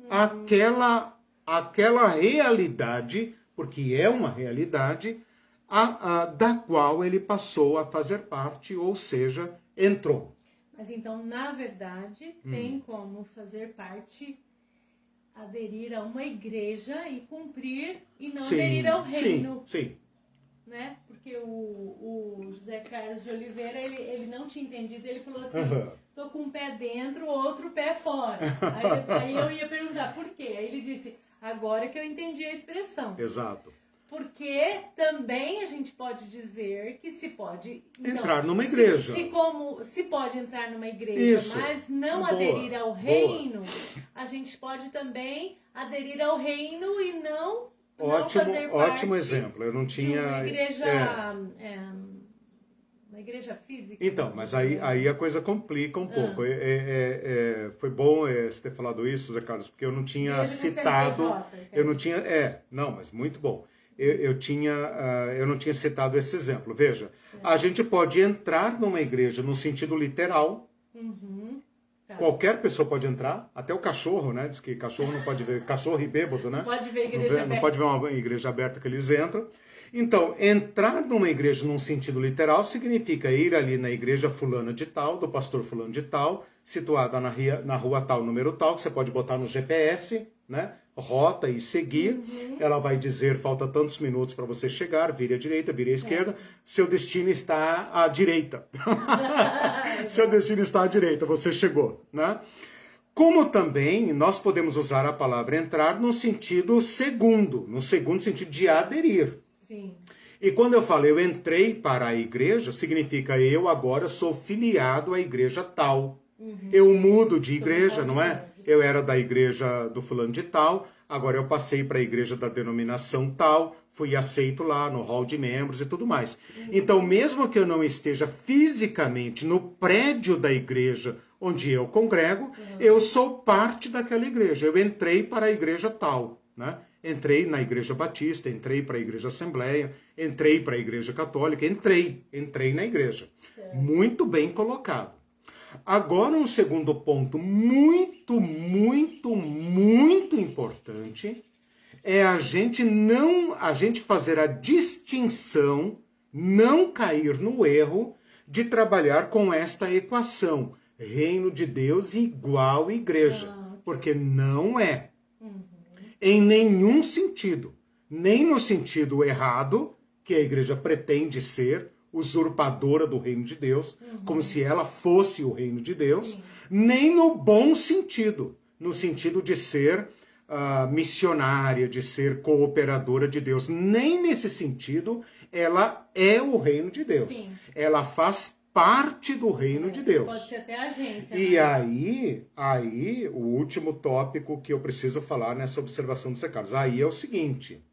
àquela realidade, porque é uma realidade, da qual ele passou a fazer parte, ou seja, entrou. Mas então, na verdade, tem como fazer parte, aderir a uma igreja e cumprir, e não aderir ao reino. Sim. Né? Porque o José Carlos de Oliveira, ele não tinha entendido, ele falou assim, tô com um pé dentro, outro pé fora. Aí eu ia perguntar, por quê? Aí ele disse, agora que eu entendi a expressão. Exato. Porque também a gente pode dizer que se pode... Entrar numa igreja. Se pode entrar numa igreja, isso, mas não aderir ao reino, a gente pode também aderir ao reino e não fazer parte... Ótimo exemplo. Eu não tinha... Uma igreja física. Então, mas aí a coisa complica um pouco. Foi bom você ter falado isso, Zé Carlos, porque eu não tinha citado... Eu não tinha... Não, mas muito bom. Eu não tinha citado esse exemplo. Veja, a gente pode entrar numa igreja no sentido literal. Tá. Qualquer pessoa pode entrar, até o cachorro, né? Diz que cachorro não pode ver, cachorro e bêbado, né? Não pode ver igreja aberta. Não pode ver uma igreja aberta que eles entram. Então, entrar numa igreja num sentido literal significa ir ali na igreja fulana de tal, do pastor fulano de tal, situada na rua tal, número tal, que você pode botar no GPS, né? Rota e seguir. Ela vai dizer, falta tantos minutos para você chegar, vire à direita, vire à esquerda, seu destino está à direita. Seu destino está à direita, você chegou, né? Como também nós podemos usar a palavra entrar no segundo sentido de aderir. Sim. E quando eu falo eu entrei para a igreja, significa eu agora sou filiado à igreja tal. Eu mudo de igreja, não é? Eu era da igreja do fulano de tal, agora eu passei para a igreja da denominação tal, fui aceito lá no hall de membros e tudo mais. Então, mesmo que eu não esteja fisicamente no prédio da igreja onde eu congrego, eu sou parte daquela igreja. Eu entrei para a igreja tal, né? Entrei na Igreja Batista, entrei para a Igreja Assembleia, entrei para a Igreja Católica, entrei na igreja. Muito bem colocado. Agora, um segundo ponto muito, muito, muito importante é a gente fazer a distinção, não cair no erro de trabalhar com esta equação, reino de Deus igual igreja, porque não é. Em nenhum sentido, nem no sentido errado, que a igreja pretende ser usurpadora do reino de Deus, como se ela fosse o reino de Deus, nem no bom sentido, no sentido de ser missionária, de ser cooperadora de Deus. Nem nesse sentido ela é o reino de Deus. Sim. Ela faz parte do reino de Deus. Pode ser até agência. E aí, o último tópico que eu preciso falar nessa observação dos recados. Aí é o seguinte: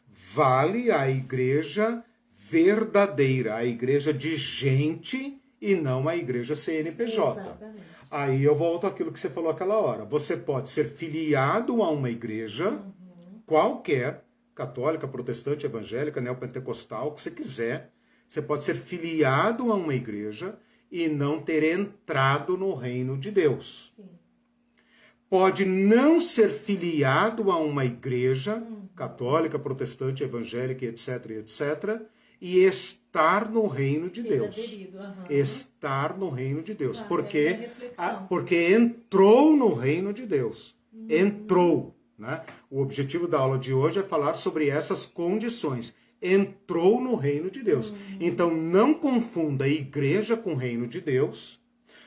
vale a igreja verdadeira, a igreja de gente e não a igreja CNPJ. Exatamente. Aí eu volto àquilo que você falou aquela hora. Você pode ser filiado a uma igreja qualquer, católica, protestante, evangélica, neopentecostal, o que você quiser. Você pode ser filiado a uma igreja e não ter entrado no reino de Deus. Sim. Pode não ser filiado a uma igreja católica, protestante, evangélica, etc., e estar no reino de Deus. Estar no reino de Deus. Porque entrou no reino de Deus. Entrou. Né? O objetivo da aula de hoje é falar sobre essas condições. Entrou no reino de Deus. Então, não confunda igreja com reino de Deus,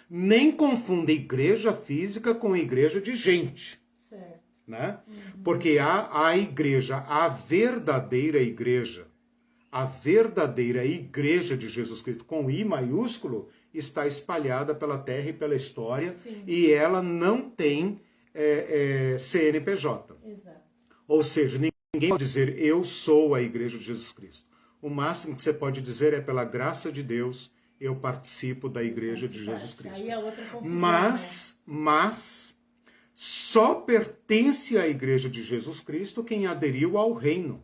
nem confunda igreja física com igreja de gente. Certo. Né? Porque a igreja, a verdadeira igreja de Jesus Cristo, com I maiúsculo, está espalhada pela terra e pela história. Sim. E ela não tem CNPJ. Exato. Ou seja, ninguém pode dizer, eu sou a igreja de Jesus Cristo. O máximo que você pode dizer é, pela graça de Deus, eu participo da igreja de Jesus Cristo. Aí é outra confusão, mas só pertence à igreja de Jesus Cristo quem aderiu ao reino.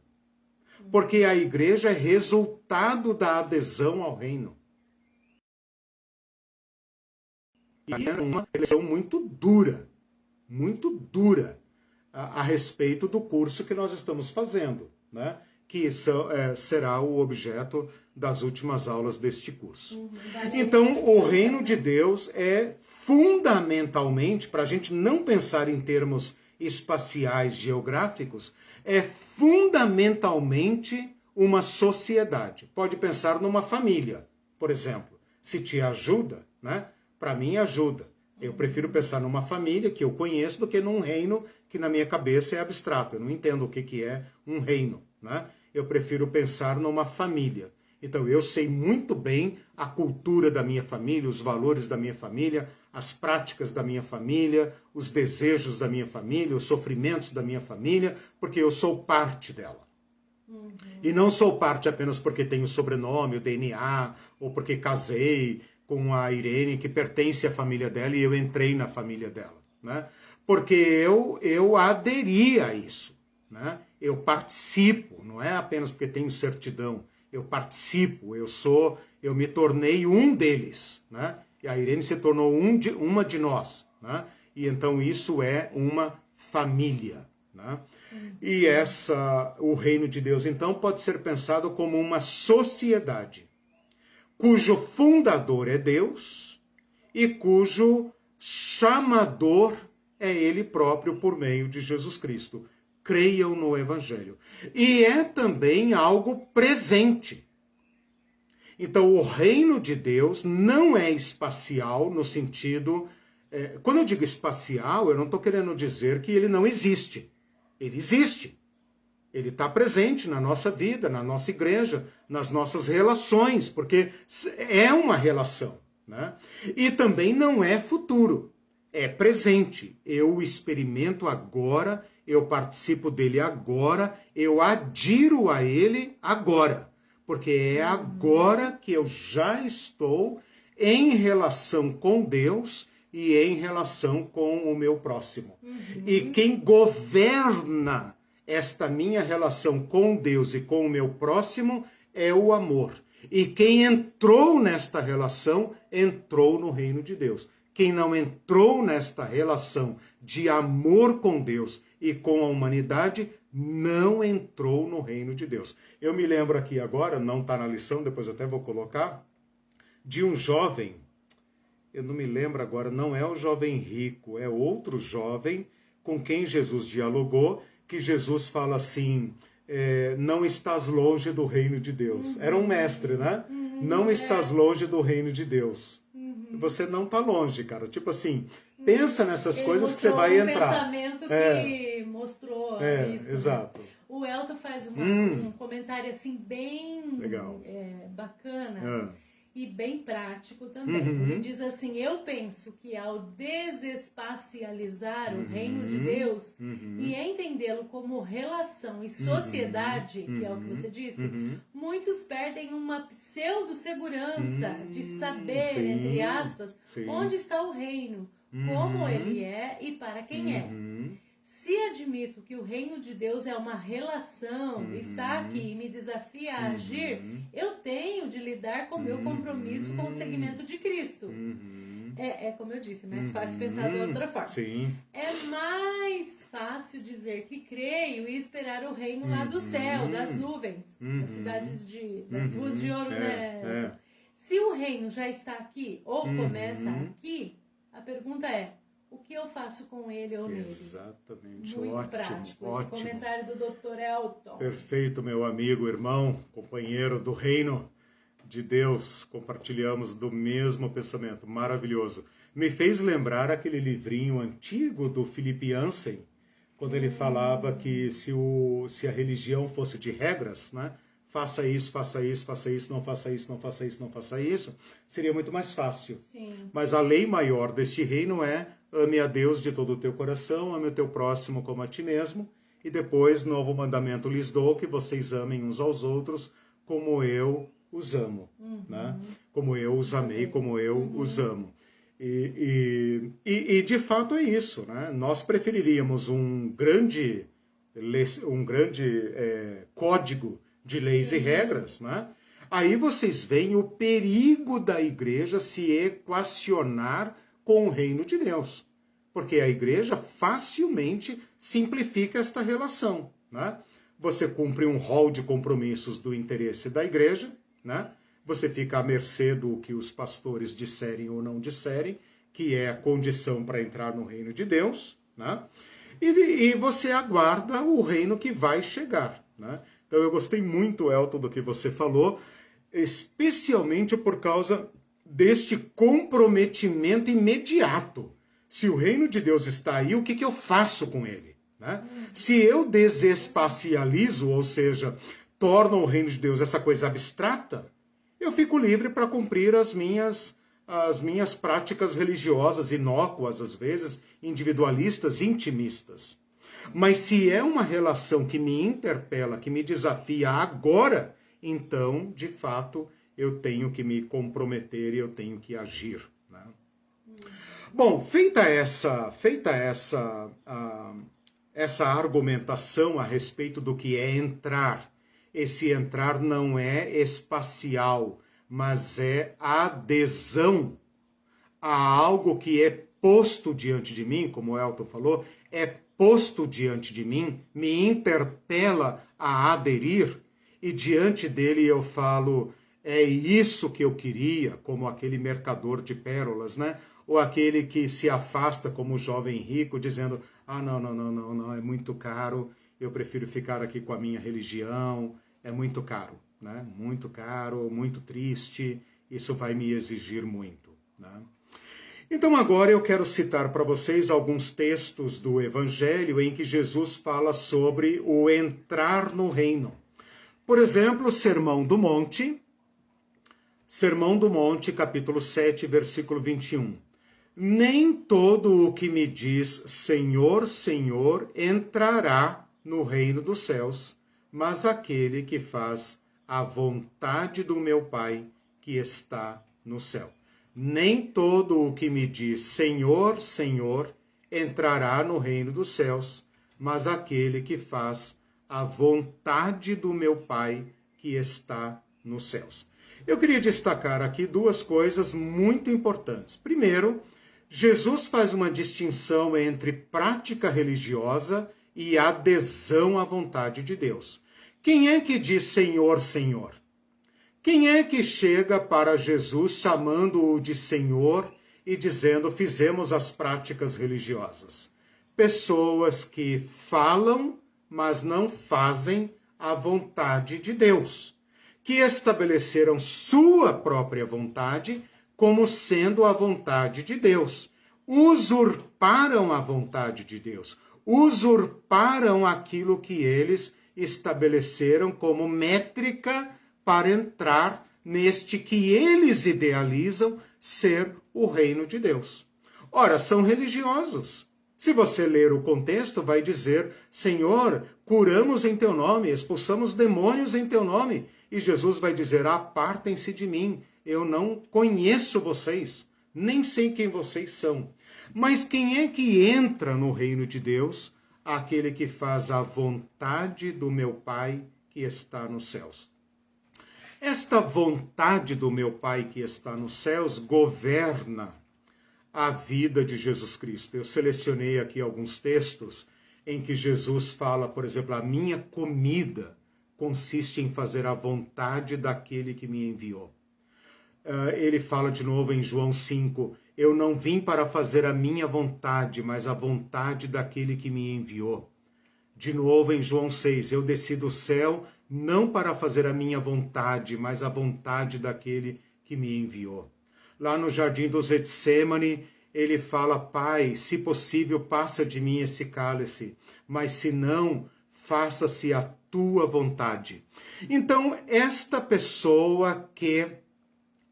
Porque a igreja é resultado da adesão ao reino. E é uma questão muito dura a respeito do curso que nós estamos fazendo, né? Que será o objeto das últimas aulas deste curso. Então, o reino de Deus é fundamentalmente, para a gente não pensar em termos espaciais geográficos, é fundamentalmente uma sociedade. Pode pensar numa família, por exemplo. Se te ajuda, né? Para mim ajuda. Eu prefiro pensar numa família que eu conheço do que num reino que na minha cabeça é abstrato. Eu não entendo o que é um reino, né? Eu prefiro pensar numa família. Então eu sei muito bem a cultura da minha família, os valores da minha família, as práticas da minha família, os desejos da minha família, os sofrimentos da minha família, porque eu sou parte dela. E não sou parte apenas porque tenho sobrenome, o DNA, ou porque casei com a Irene, que pertence à família dela, e eu entrei na família dela, né? Porque eu aderi a isso, né? Eu participo, não é apenas porque tenho certidão, eu participo, eu me tornei um deles, né? E a Irene se tornou uma de nós, né? E então isso é uma família, né? E o reino de Deus, então, pode ser pensado como uma sociedade cujo fundador é Deus e cujo chamador é Ele próprio por meio de Jesus Cristo. Creiam no Evangelho. E é também algo presente. Então, o reino de Deus não é espacial no sentido... quando eu digo espacial, eu não estou querendo dizer que ele não existe. Ele existe. Ele está presente na nossa vida, na nossa igreja, nas nossas relações, porque é uma relação, né? E também não é futuro, é presente. Eu o experimento agora, eu participo dele agora, eu adiro a ele agora, porque é agora que eu já estou em relação com Deus e em relação com o meu próximo. E quem governa esta minha relação com Deus e com o meu próximo é o amor. E quem entrou nesta relação, entrou no reino de Deus. Quem não entrou nesta relação de amor com Deus e com a humanidade, não entrou no reino de Deus. Eu me lembro aqui agora, não está na lição, depois até vou colocar, de um jovem, eu não me lembro agora, não é o jovem rico, é outro jovem com quem Jesus dialogou, que Jesus fala assim, não estás longe do reino de Deus. Era um mestre, né? Não estás longe do reino de Deus. Você não está longe, cara. Tipo assim, pensa nessas coisas que você vai entrar. Pensamento que mostrou isso. Exato. Né? O Elton faz um comentário assim bem legal. Bacana e bem prático também. Ele diz assim, eu penso que ao desespacializar o reino de Deus e entendê-lo como relação e sociedade, que é o que você disse, muitos perdem uma pseudo-segurança de saber, entre aspas, onde está o reino, como ele é e para quem é. Se admito que o reino de Deus é uma relação, está aqui e me desafia a agir, eu tenho de lidar com o meu compromisso com o segmento de Cristo. É como eu disse, é mais fácil pensar de outra forma. Sim. É mais fácil dizer que creio e esperar o reino lá do céu, das nuvens, das cidades das ruas de ouro, né? Se o reino já está aqui ou começa aqui, a pergunta é, o que eu faço com ele ou nele? Exatamente, muito ótimo, prático. ótimo. Esse comentário do Dr. Elton. Perfeito, meu amigo, irmão, companheiro do reino de Deus. Compartilhamos do mesmo pensamento, maravilhoso. Me fez lembrar aquele livrinho antigo do Philip Yancey, quando ele falava que se a religião fosse de regras, né? Faça isso, faça isso, faça isso, não faça isso, não faça isso, não faça isso, seria muito mais fácil. Sim. Mas a lei maior deste reino é ame a Deus de todo o teu coração, ame o teu próximo como a ti mesmo, e depois, novo mandamento lhes dou, que vocês amem uns aos outros como eu os amo, né? Como eu os amei, como eu os amo. E de fato é isso, né? Nós preferiríamos um grande código de leis e regras, né? Aí vocês veem o perigo da igreja se equacionar com o reino de Deus. Porque a igreja facilmente simplifica esta relação, né? Você cumpre um rol de compromissos do interesse da igreja, né? Você fica à mercê do que os pastores disserem ou não disserem, que é a condição para entrar no reino de Deus, né? E você aguarda o reino que vai chegar, né? Então eu gostei muito, Elton, do que você falou, especialmente por causa deste comprometimento imediato. Se o reino de Deus está aí, o que eu faço com ele? Né? Se eu desespacializo, ou seja, torno o reino de Deus essa coisa abstrata, eu fico livre para cumprir as minhas práticas religiosas inócuas, às vezes, individualistas, intimistas. Mas se é uma relação que me interpela, que me desafia agora, então, de fato, eu tenho que me comprometer e eu tenho que agir. Né? Bom, feita essa argumentação a respeito do que é entrar, esse entrar não é espacial, mas é adesão a algo que é posto diante de mim, como o Elton falou, é posto diante de mim, me interpela a aderir, e diante dele eu falo, é isso que eu queria, como aquele mercador de pérolas, né? Ou aquele que se afasta como o jovem rico, dizendo, não, é muito caro, eu prefiro ficar aqui com a minha religião, é muito caro, né? Muito caro, muito triste, isso vai me exigir muito, né? Então agora eu quero citar para vocês alguns textos do Evangelho em que Jesus fala sobre o entrar no reino. Por exemplo, Sermão do Monte, capítulo 7, versículo 21. Nem todo o que me diz Senhor, Senhor, entrará no reino dos céus, mas aquele que faz a vontade do meu Pai que está no céu. Nem todo o que me diz Senhor, Senhor, entrará no reino dos céus, mas aquele que faz a vontade do meu Pai que está nos céus. Eu queria destacar aqui duas coisas muito importantes. Primeiro, Jesus faz uma distinção entre prática religiosa e adesão à vontade de Deus. Quem é que diz Senhor, Senhor? Quem é que chega para Jesus chamando-o de Senhor e dizendo fizemos as práticas religiosas? Pessoas que falam, mas não fazem a vontade de Deus, que estabeleceram sua própria vontade como sendo a vontade de Deus. Usurparam a vontade de Deus, usurparam aquilo que eles estabeleceram como métrica para entrar neste que eles idealizam ser o reino de Deus. Ora, são religiosos. Se você ler o contexto, vai dizer, Senhor, curamos em teu nome, expulsamos demônios em teu nome. E Jesus vai dizer, apartem-se de mim, eu não conheço vocês, nem sei quem vocês são. Mas quem é que entra no reino de Deus? Aquele que faz a vontade do meu Pai que está nos céus. Esta vontade do meu Pai que está nos céus governa a vida de Jesus Cristo. Eu selecionei aqui alguns textos em que Jesus fala, por exemplo, a minha comida consiste em fazer a vontade daquele que me enviou. Ele fala de novo em João 5, eu não vim para fazer a minha vontade, mas a vontade daquele que me enviou. De novo em João 6, eu desci do céu não para fazer a minha vontade, mas a vontade daquele que me enviou. Lá no jardim do Getsêmani, ele fala, Pai, se possível, passa de mim esse cálice, mas se não, faça-se a tua vontade. Então, esta pessoa que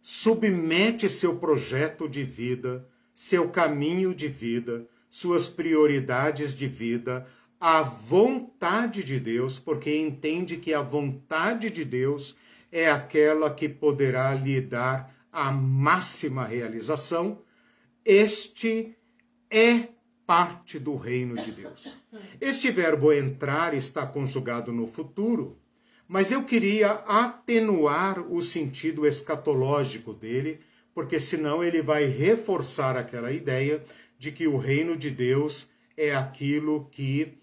submete seu projeto de vida, seu caminho de vida, suas prioridades de vida à vontade de Deus, porque entende que a vontade de Deus é aquela que poderá lhe dar a máxima realização, este é parte do reino de Deus. Este verbo entrar está conjugado no futuro, mas eu queria atenuar o sentido escatológico dele, porque senão ele vai reforçar aquela ideia de que o reino de Deus é aquilo que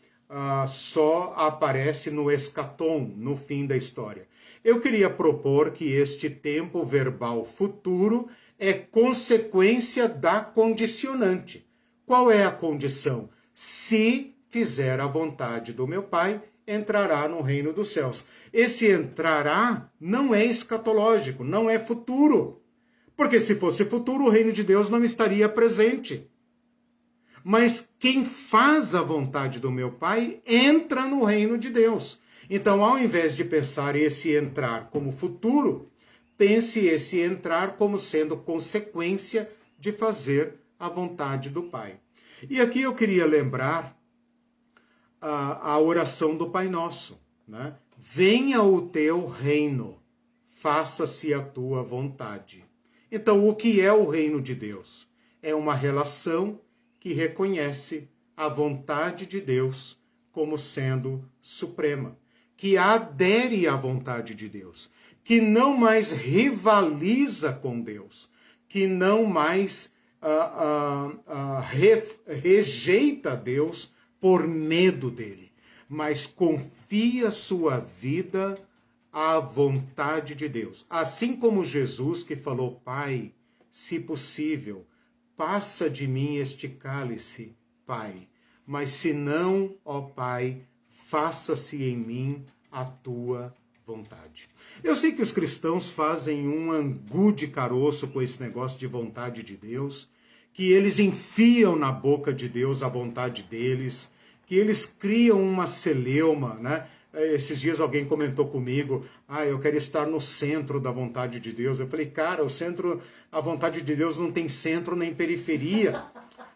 só aparece no escatom, no fim da história. Eu queria propor que este tempo verbal futuro é consequência da condicionante. Qual é a condição? Se fizer a vontade do meu Pai, entrará no reino dos céus. Esse entrará não é escatológico, não é futuro. Porque se fosse futuro, o reino de Deus não estaria presente. Mas quem faz a vontade do meu Pai entra no reino de Deus. Então, ao invés de pensar esse entrar como futuro, pense esse entrar como sendo consequência de fazer a vontade do Pai. E aqui eu queria lembrar a oração do Pai Nosso, né? Venha o teu reino, faça-se a tua vontade. Então, o que é o reino de Deus? É uma relação que reconhece a vontade de Deus como sendo suprema, que adere à vontade de Deus, que não mais rivaliza com Deus, que não mais rejeita Deus por medo dele, mas confia sua vida à vontade de Deus. Assim como Jesus que falou, Pai, se possível, passa de mim este cálice, Pai, mas se não, ó Pai, faça-se em mim a tua vontade. Eu sei que os cristãos fazem um angu de caroço com esse negócio de vontade de Deus, que eles enfiam na boca de Deus a vontade deles, que eles criam uma celeuma, né? Esses dias alguém comentou comigo, eu quero estar no centro da vontade de Deus. Eu falei, cara, a vontade de Deus não tem centro nem periferia.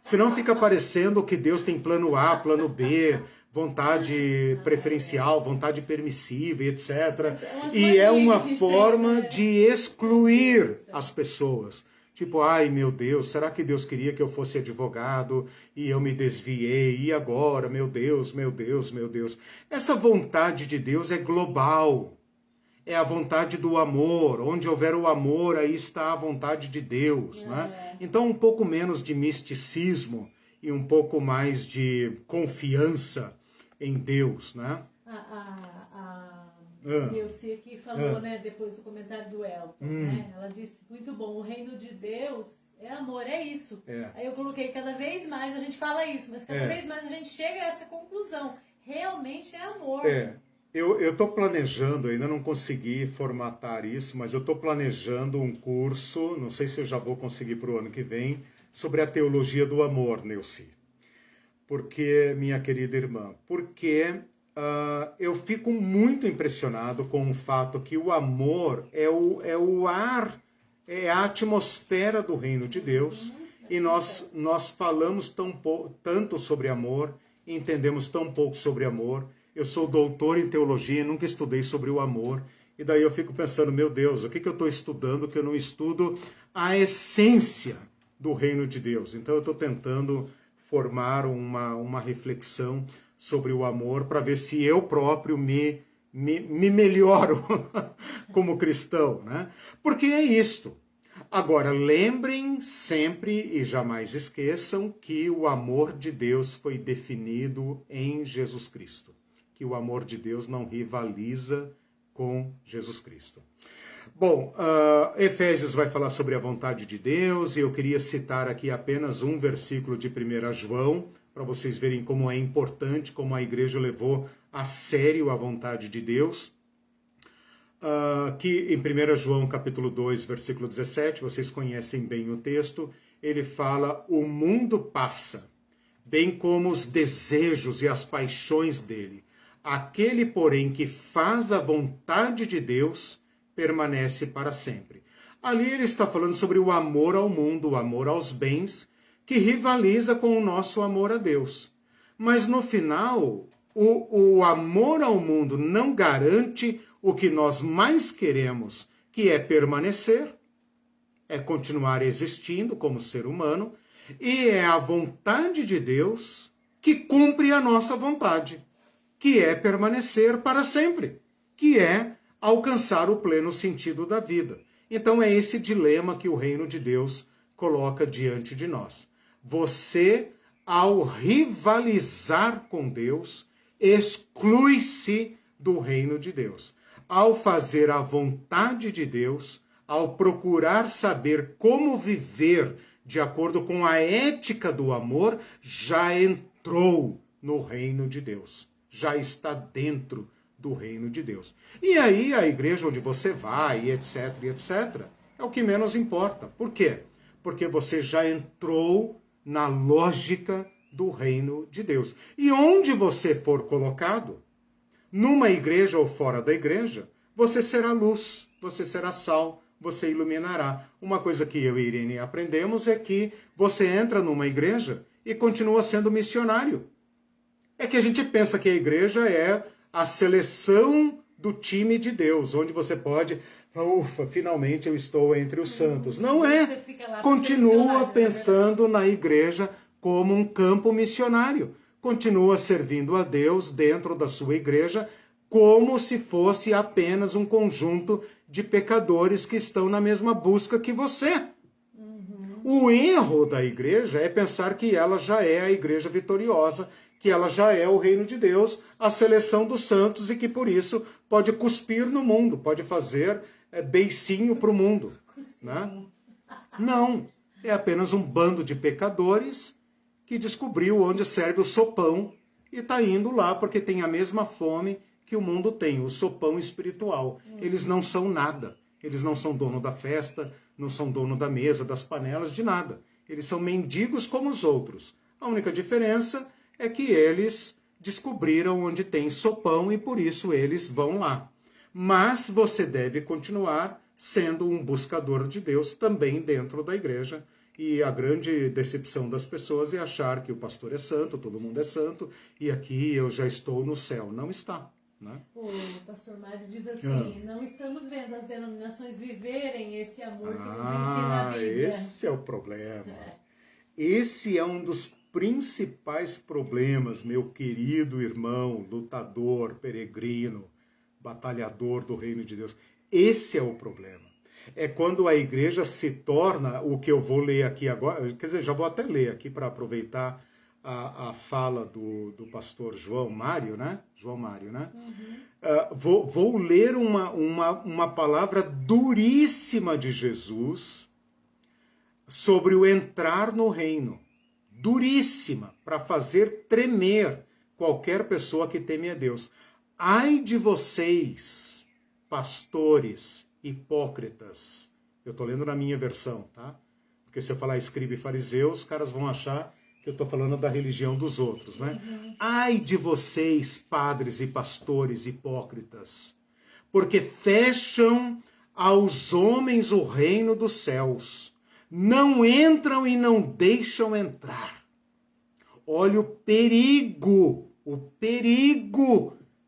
Senão fica parecendo que Deus tem plano A, plano B, vontade preferencial, vontade permissiva, etc. E é uma forma de excluir as pessoas, Tipo, ai meu Deus, será que Deus queria que eu fosse advogado e eu me desviei? E agora, meu Deus, meu Deus, meu Deus. Essa vontade de Deus é global. É a vontade do amor. Onde houver o amor, aí está a vontade de Deus, né? Então, um pouco menos de misticismo e um pouco mais de confiança em Deus, né? Neuci aqui falou, né, depois do comentário do Elton, né? Ela disse, muito bom, o reino de Deus é amor, é isso. Aí eu coloquei, cada vez mais a gente fala isso, mas cada vez mais a gente chega a essa conclusão. Realmente é amor. Eu estou planejando, ainda não consegui formatar isso, mas eu estou planejando um curso, não sei se eu já vou conseguir para o ano que vem, sobre a teologia do amor, Neuci. Porque, minha querida irmã, eu fico muito impressionado com o fato que o amor é o ar, é a atmosfera do reino de Deus, e nós falamos tanto sobre amor, entendemos tão pouco sobre amor. Eu sou doutor em teologia e nunca estudei sobre o amor, e daí eu fico pensando, meu Deus, o que eu estou estudando que eu não estudo a essência do reino de Deus? Então eu estou tentando formar uma reflexão sobre o amor, para ver se eu próprio me melhoro como cristão, né? Porque é isto. Agora, lembrem sempre e jamais esqueçam que o amor de Deus foi definido em Jesus Cristo. Que o amor de Deus não rivaliza com Jesus Cristo. Bom, Efésios vai falar sobre a vontade de Deus, e eu queria citar aqui apenas um versículo de 1 João, para vocês verem como é importante, como a igreja levou a sério a vontade de Deus. Que em 1 João capítulo 2, versículo 17, vocês conhecem bem o texto, ele fala, o mundo passa, bem como os desejos e as paixões dele. Aquele, porém, que faz a vontade de Deus, permanece para sempre. Ali ele está falando sobre o amor ao mundo, o amor aos bens, que rivaliza com o nosso amor a Deus. Mas no final, o amor ao mundo não garante o que nós mais queremos, que é permanecer, é continuar existindo como ser humano, e é a vontade de Deus que cumpre a nossa vontade, que é permanecer para sempre, que é alcançar o pleno sentido da vida. Então é esse dilema que o reino de Deus coloca diante de nós. Você, ao rivalizar com Deus, exclui-se do reino de Deus. Ao fazer a vontade de Deus, ao procurar saber como viver de acordo com a ética do amor, já entrou no reino de Deus. Já está dentro do reino de Deus. E aí a igreja onde você vai, etc, é o que menos importa. Por quê? Porque você já entrou na lógica do reino de Deus. E onde você for colocado, numa igreja ou fora da igreja, você será luz, você será sal, você iluminará. Uma coisa que eu e Irene aprendemos é que você entra numa igreja e continua sendo missionário. É que a gente pensa que a igreja é a seleção do time de Deus, onde você pode, ufa, finalmente eu estou entre os santos. Não é. Continua pensando na igreja como um campo missionário. Continua servindo a Deus dentro da sua igreja como se fosse apenas um conjunto de pecadores que estão na mesma busca que você. O erro da igreja é pensar que ela já é a igreja vitoriosa, que ela já é o reino de Deus, a seleção dos santos, e que por isso pode cuspir no mundo, pode fazer beicinho para o mundo. Né? Não, é apenas um bando de pecadores que descobriu onde serve o sopão e está indo lá porque tem a mesma fome que o mundo tem, o sopão espiritual. Eles não são nada, eles não são dono da festa, não são dono da mesa, das panelas, de nada. Eles são mendigos como os outros. A única diferença é que eles descobriram onde tem sopão e por isso eles vão lá. Mas você deve continuar sendo um buscador de Deus também dentro da igreja. E a grande decepção das pessoas é achar que o pastor é santo, todo mundo é santo, e aqui eu já estou no céu. Não está. né? O pastor Mário diz assim, não estamos vendo as denominações viverem esse amor que nos ensina a Bíblia. Esse é o problema. Esse é um dos principais problemas, meu querido irmão, lutador, peregrino, batalhador do reino de Deus. Esse é o problema. É quando a igreja se torna, o que eu vou ler aqui agora, quer dizer, já vou até ler aqui para aproveitar a fala do pastor João Mário, né? João Mário, né? Vou ler uma palavra duríssima de Jesus sobre o entrar no reino. Duríssima, para fazer tremer qualquer pessoa que teme a Deus. Ai de vocês, pastores hipócritas. Eu estou lendo na minha versão, tá? Porque se eu falar escriba e fariseu, os caras vão achar que eu estou falando da religião dos outros, né? Ai de vocês, padres e pastores hipócritas, porque fecham aos homens o reino dos céus. Não entram e não deixam entrar. Olha o perigo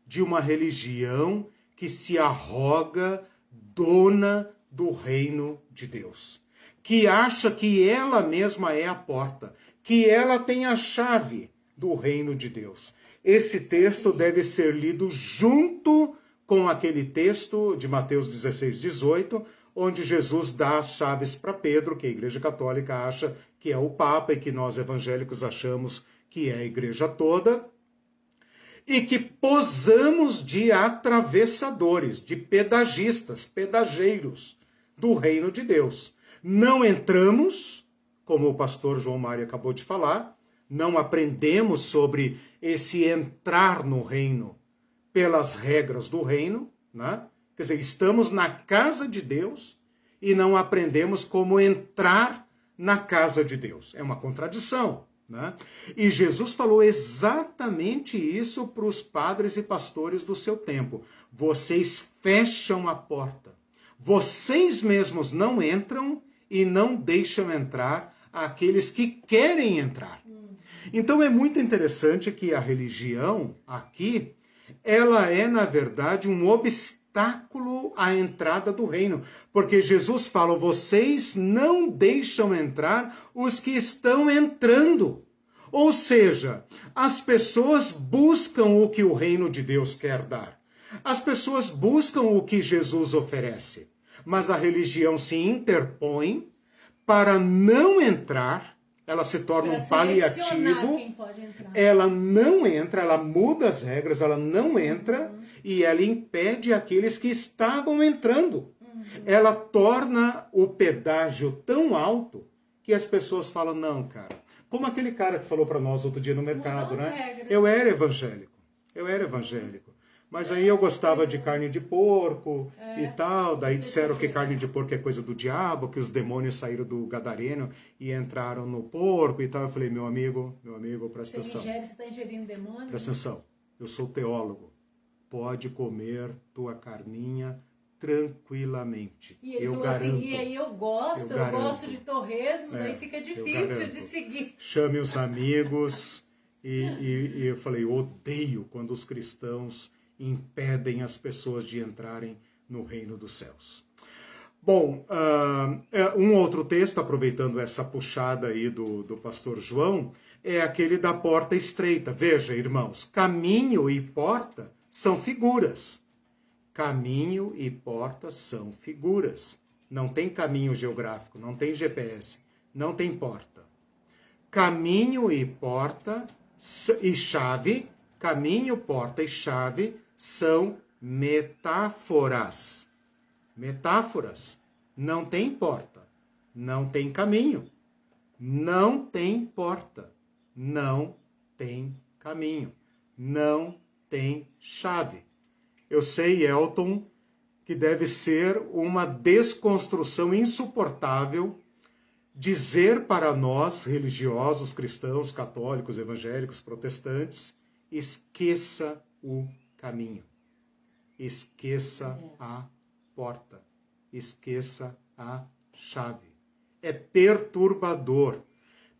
de uma religião que se arroga dona do reino de Deus, que acha que ela mesma é a porta, que ela tem a chave do reino de Deus. Esse texto deve ser lido junto com aquele texto de Mateus 16, 18, onde Jesus dá as chaves para Pedro, que a Igreja Católica acha que é o Papa e que nós evangélicos achamos que é a Igreja toda, e que posamos de atravessadores, de pedagistas, pedageiros do reino de Deus. Não entramos, como o pastor João Mário acabou de falar, não aprendemos sobre esse entrar no reino pelas regras do reino, né? Quer dizer, estamos na casa de Deus e não aprendemos como entrar na casa de Deus. É uma contradição, né? E Jesus falou exatamente isso para os padres e pastores do seu tempo. Vocês fecham a porta. Vocês mesmos não entram e não deixam entrar aqueles que querem entrar. Então é muito interessante que a religião aqui, ela é, na verdade, um obstáculo à entrada do reino. Porque Jesus fala, vocês não deixam entrar os que estão entrando. Ou seja, as pessoas buscam o que o reino de Deus quer dar. As pessoas buscam o que Jesus oferece. Mas a religião se interpõe para não entrar. Ela se torna um paliativo, ela não entra, ela muda as regras, ela não entra e ela impede aqueles que estavam entrando. Ela torna o pedágio tão alto que as pessoas falam, não, cara, como aquele cara que falou para nós outro dia no mercado, né? Eu era evangélico, mas aí eu gostava de carne de porco e tal, daí disseram que carne de porco é coisa do diabo, que os demônios saíram do gadareno e entraram no porco e tal. Eu falei, meu amigo, presta atenção. Você está ingerindo demônio? Presta atenção, eu sou teólogo, pode comer tua carninha tranquilamente. E ele falou garanto, assim, e aí eu gosto de torresmo, daí fica difícil de seguir. Chame os amigos e eu falei, eu odeio quando os cristãos impedem as pessoas de entrarem no reino dos céus. Bom, um outro texto, aproveitando essa puxada aí do pastor João, é aquele da porta estreita. Veja, irmãos, caminho e porta são figuras. Caminho e porta são figuras. Não tem caminho geográfico, não tem GPS, não tem porta. Caminho e porta e chave, caminho, porta e chave são metáforas. Metáforas. Não tem porta, não tem caminho, não tem porta, não tem caminho, não tem chave. Eu sei, Elton, que deve ser uma desconstrução insuportável dizer para nós, religiosos, cristãos, católicos, evangélicos, protestantes, esqueça o caminho, esqueça a porta, esqueça a chave. É perturbador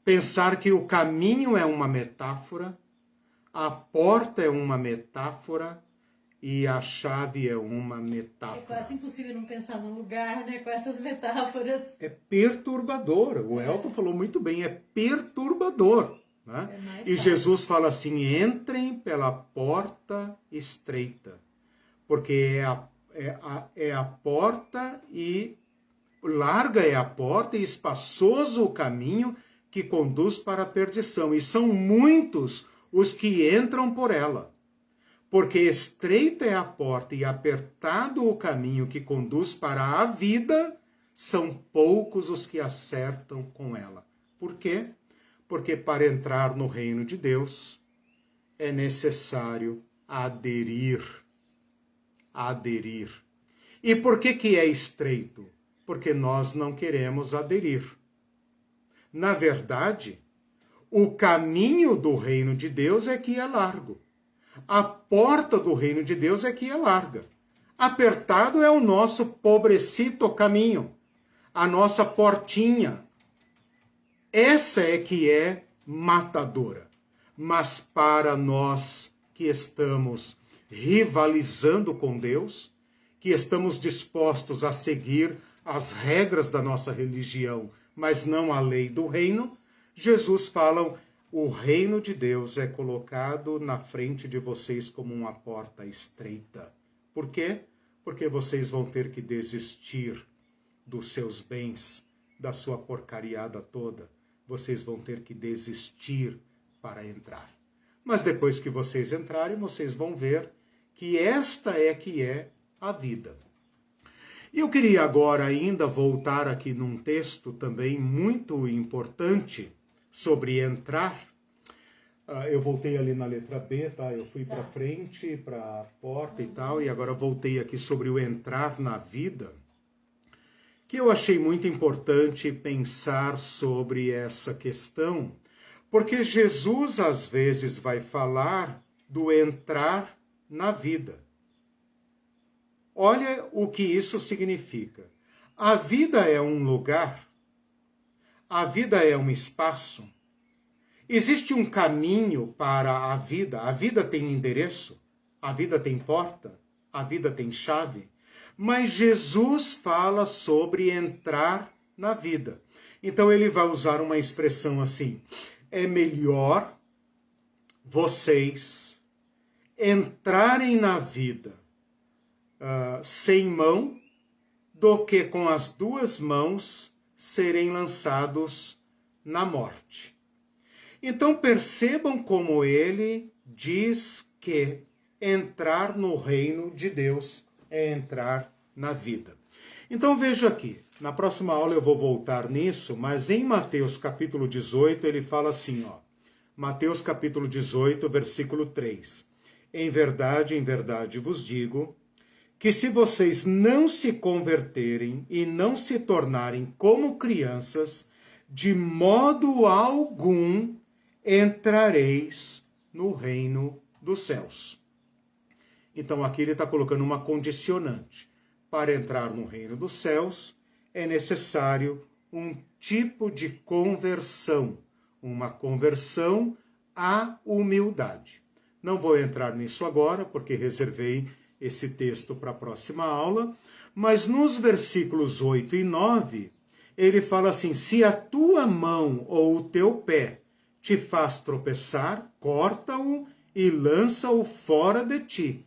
pensar que o caminho é uma metáfora, a porta é uma metáfora e a chave é uma metáfora. É quase impossível não pensar num lugar, né, com essas metáforas. É perturbador. O Elton falou muito bem, é perturbador. Né? E Jesus fala assim, entrem pela porta estreita, porque é a porta e larga é a porta e espaçoso o caminho que conduz para a perdição. E são muitos os que entram por ela. Porque estreita é a porta e apertado o caminho que conduz para a vida, são poucos os que acertam com ela. Por quê? Porque para entrar no reino de Deus é necessário aderir. Aderir. E por que é estreito? Porque nós não queremos aderir. Na verdade, o caminho do reino de Deus é que é largo. A porta do reino de Deus é que é larga. Apertado é o nosso pobrecito caminho, a nossa portinha. Essa é que é matadora. Mas para nós que estamos rivalizando com Deus, que estamos dispostos a seguir as regras da nossa religião, mas não a lei do reino, Jesus fala, o reino de Deus é colocado na frente de vocês como uma porta estreita. Por quê? Porque vocês vão ter que desistir dos seus bens, da sua porcariada toda. Vocês vão ter que desistir para entrar. Mas depois que vocês entrarem, vocês vão ver que esta é que é a vida. E eu queria agora ainda voltar aqui num texto também muito importante sobre entrar. Eu voltei ali na letra B, tá? Eu fui para frente, para a porta e tal, e agora voltei aqui sobre o entrar na vida, que eu achei muito importante pensar sobre essa questão, porque Jesus às vezes vai falar do entrar na vida. Olha o que isso significa. A vida é um lugar, a vida é um espaço, existe um caminho para a vida tem endereço, a vida tem porta, a vida tem chave, mas Jesus fala sobre entrar na vida. Então ele vai usar uma expressão assim, é melhor vocês entrarem na vida sem mão, do que com as duas mãos serem lançados na morte. Então percebam como ele diz que entrar no reino de Deus é entrar na vida. Então veja aqui, na próxima aula eu vou voltar nisso, mas em Mateus capítulo 18 ele fala assim, ó, Mateus capítulo 18, versículo 3. Em verdade vos digo, que se vocês não se converterem e não se tornarem como crianças, de modo algum entrareis no reino dos céus. Então aqui ele está colocando uma condicionante. Para entrar no reino dos céus é necessário um tipo de conversão, uma conversão à humildade. Não vou entrar nisso agora, porque reservei esse texto para a próxima aula, mas nos versículos 8 e 9, ele fala assim, se a tua mão ou o teu pé te faz tropeçar, corta-o e lança-o fora de ti.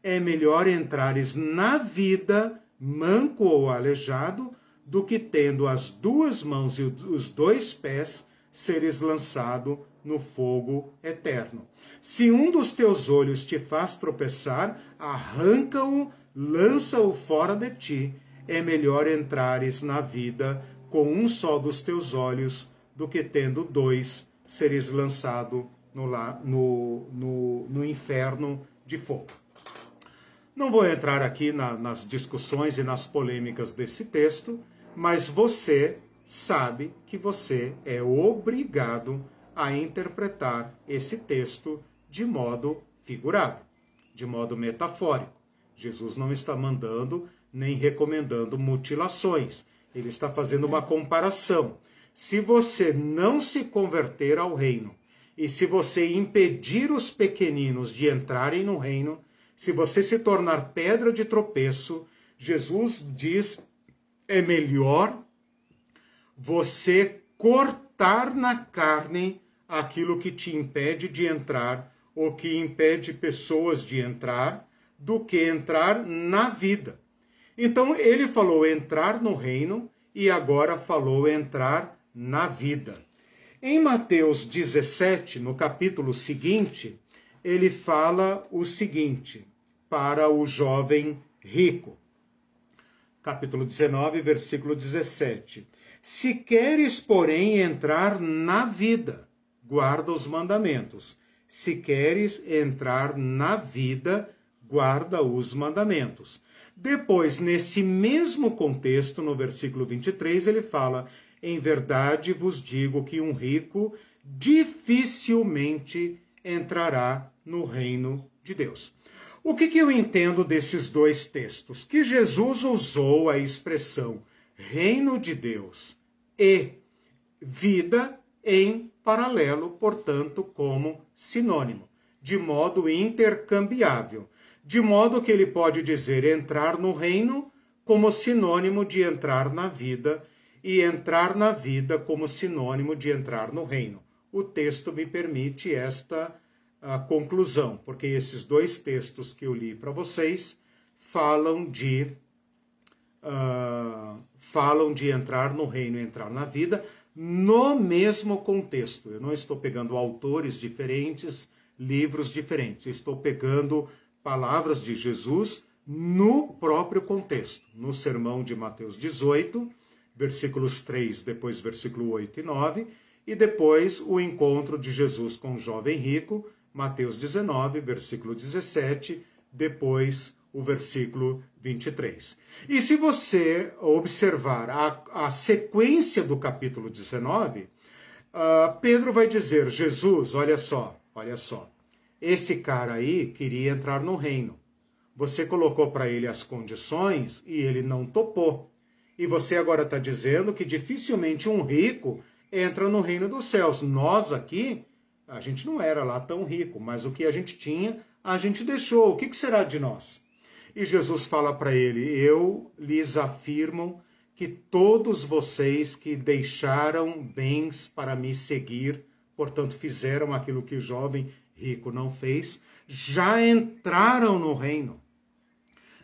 É melhor entrares na vida, manco ou aleijado, do que tendo as duas mãos e os dois pés, seres lançado no fogo eterno. Se um dos teus olhos te faz tropeçar, arranca-o, lança-o fora de ti. É melhor entrares na vida com um só dos teus olhos, do que tendo dois, seres lançado no inferno de fogo. Não vou entrar aqui nas discussões e nas polêmicas desse texto, mas você sabe que você é obrigado a interpretar esse texto de modo figurado, de modo metafórico. Jesus não está mandando nem recomendando mutilações. Ele está fazendo uma comparação. Se você não se converter ao reino, e se você impedir os pequeninos de entrarem no reino, Se você se tornar pedra de tropeço, Jesus diz, é melhor você cortar na carne aquilo que te impede de entrar, ou que impede pessoas de entrar, do que entrar na vida. Então ele falou entrar no reino e agora falou entrar na vida. Em Mateus 17, no capítulo seguinte, ele fala o seguinte para o jovem rico. Capítulo 19, versículo 17. Se queres, porém, entrar na vida, guarda os mandamentos. Se queres entrar na vida, guarda os mandamentos. Depois, nesse mesmo contexto, no versículo 23, ele fala, em verdade vos digo que um rico dificilmente entrará no reino de Deus. O que eu entendo desses dois textos? Que Jesus usou a expressão reino de Deus e vida em paralelo, portanto, como sinônimo, de modo intercambiável. De modo que ele pode dizer entrar no reino como sinônimo de entrar na vida e entrar na vida como sinônimo de entrar no reino. O texto me permite esta conclusão, porque esses dois textos que eu li para vocês falam de entrar no reino e entrar na vida no mesmo contexto. Eu não estou pegando autores diferentes, livros diferentes. Eu estou pegando palavras de Jesus no próprio contexto. No sermão de Mateus 18, versículos 3, depois versículo 8 e 9, e depois o encontro de Jesus com o jovem rico, Mateus 19, versículo 17, depois o versículo 23. E se você observar a sequência do capítulo 19, Pedro vai dizer, Jesus, olha só, esse cara aí queria entrar no reino. Você colocou para ele as condições e ele não topou. E você agora está dizendo que dificilmente um rico entra no reino dos céus. Nós aqui, a gente não era lá tão rico, mas o que a gente tinha, a gente deixou. O que será de nós? E Jesus fala para ele, eu lhes afirmo que todos vocês que deixaram bens para me seguir, portanto fizeram aquilo que o jovem rico não fez, já entraram no reino.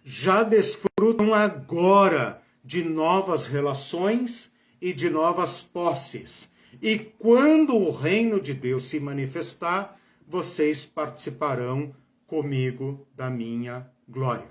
Já desfrutam agora de novas relações e de novas posses. E quando o reino de Deus se manifestar, vocês participarão comigo da minha glória.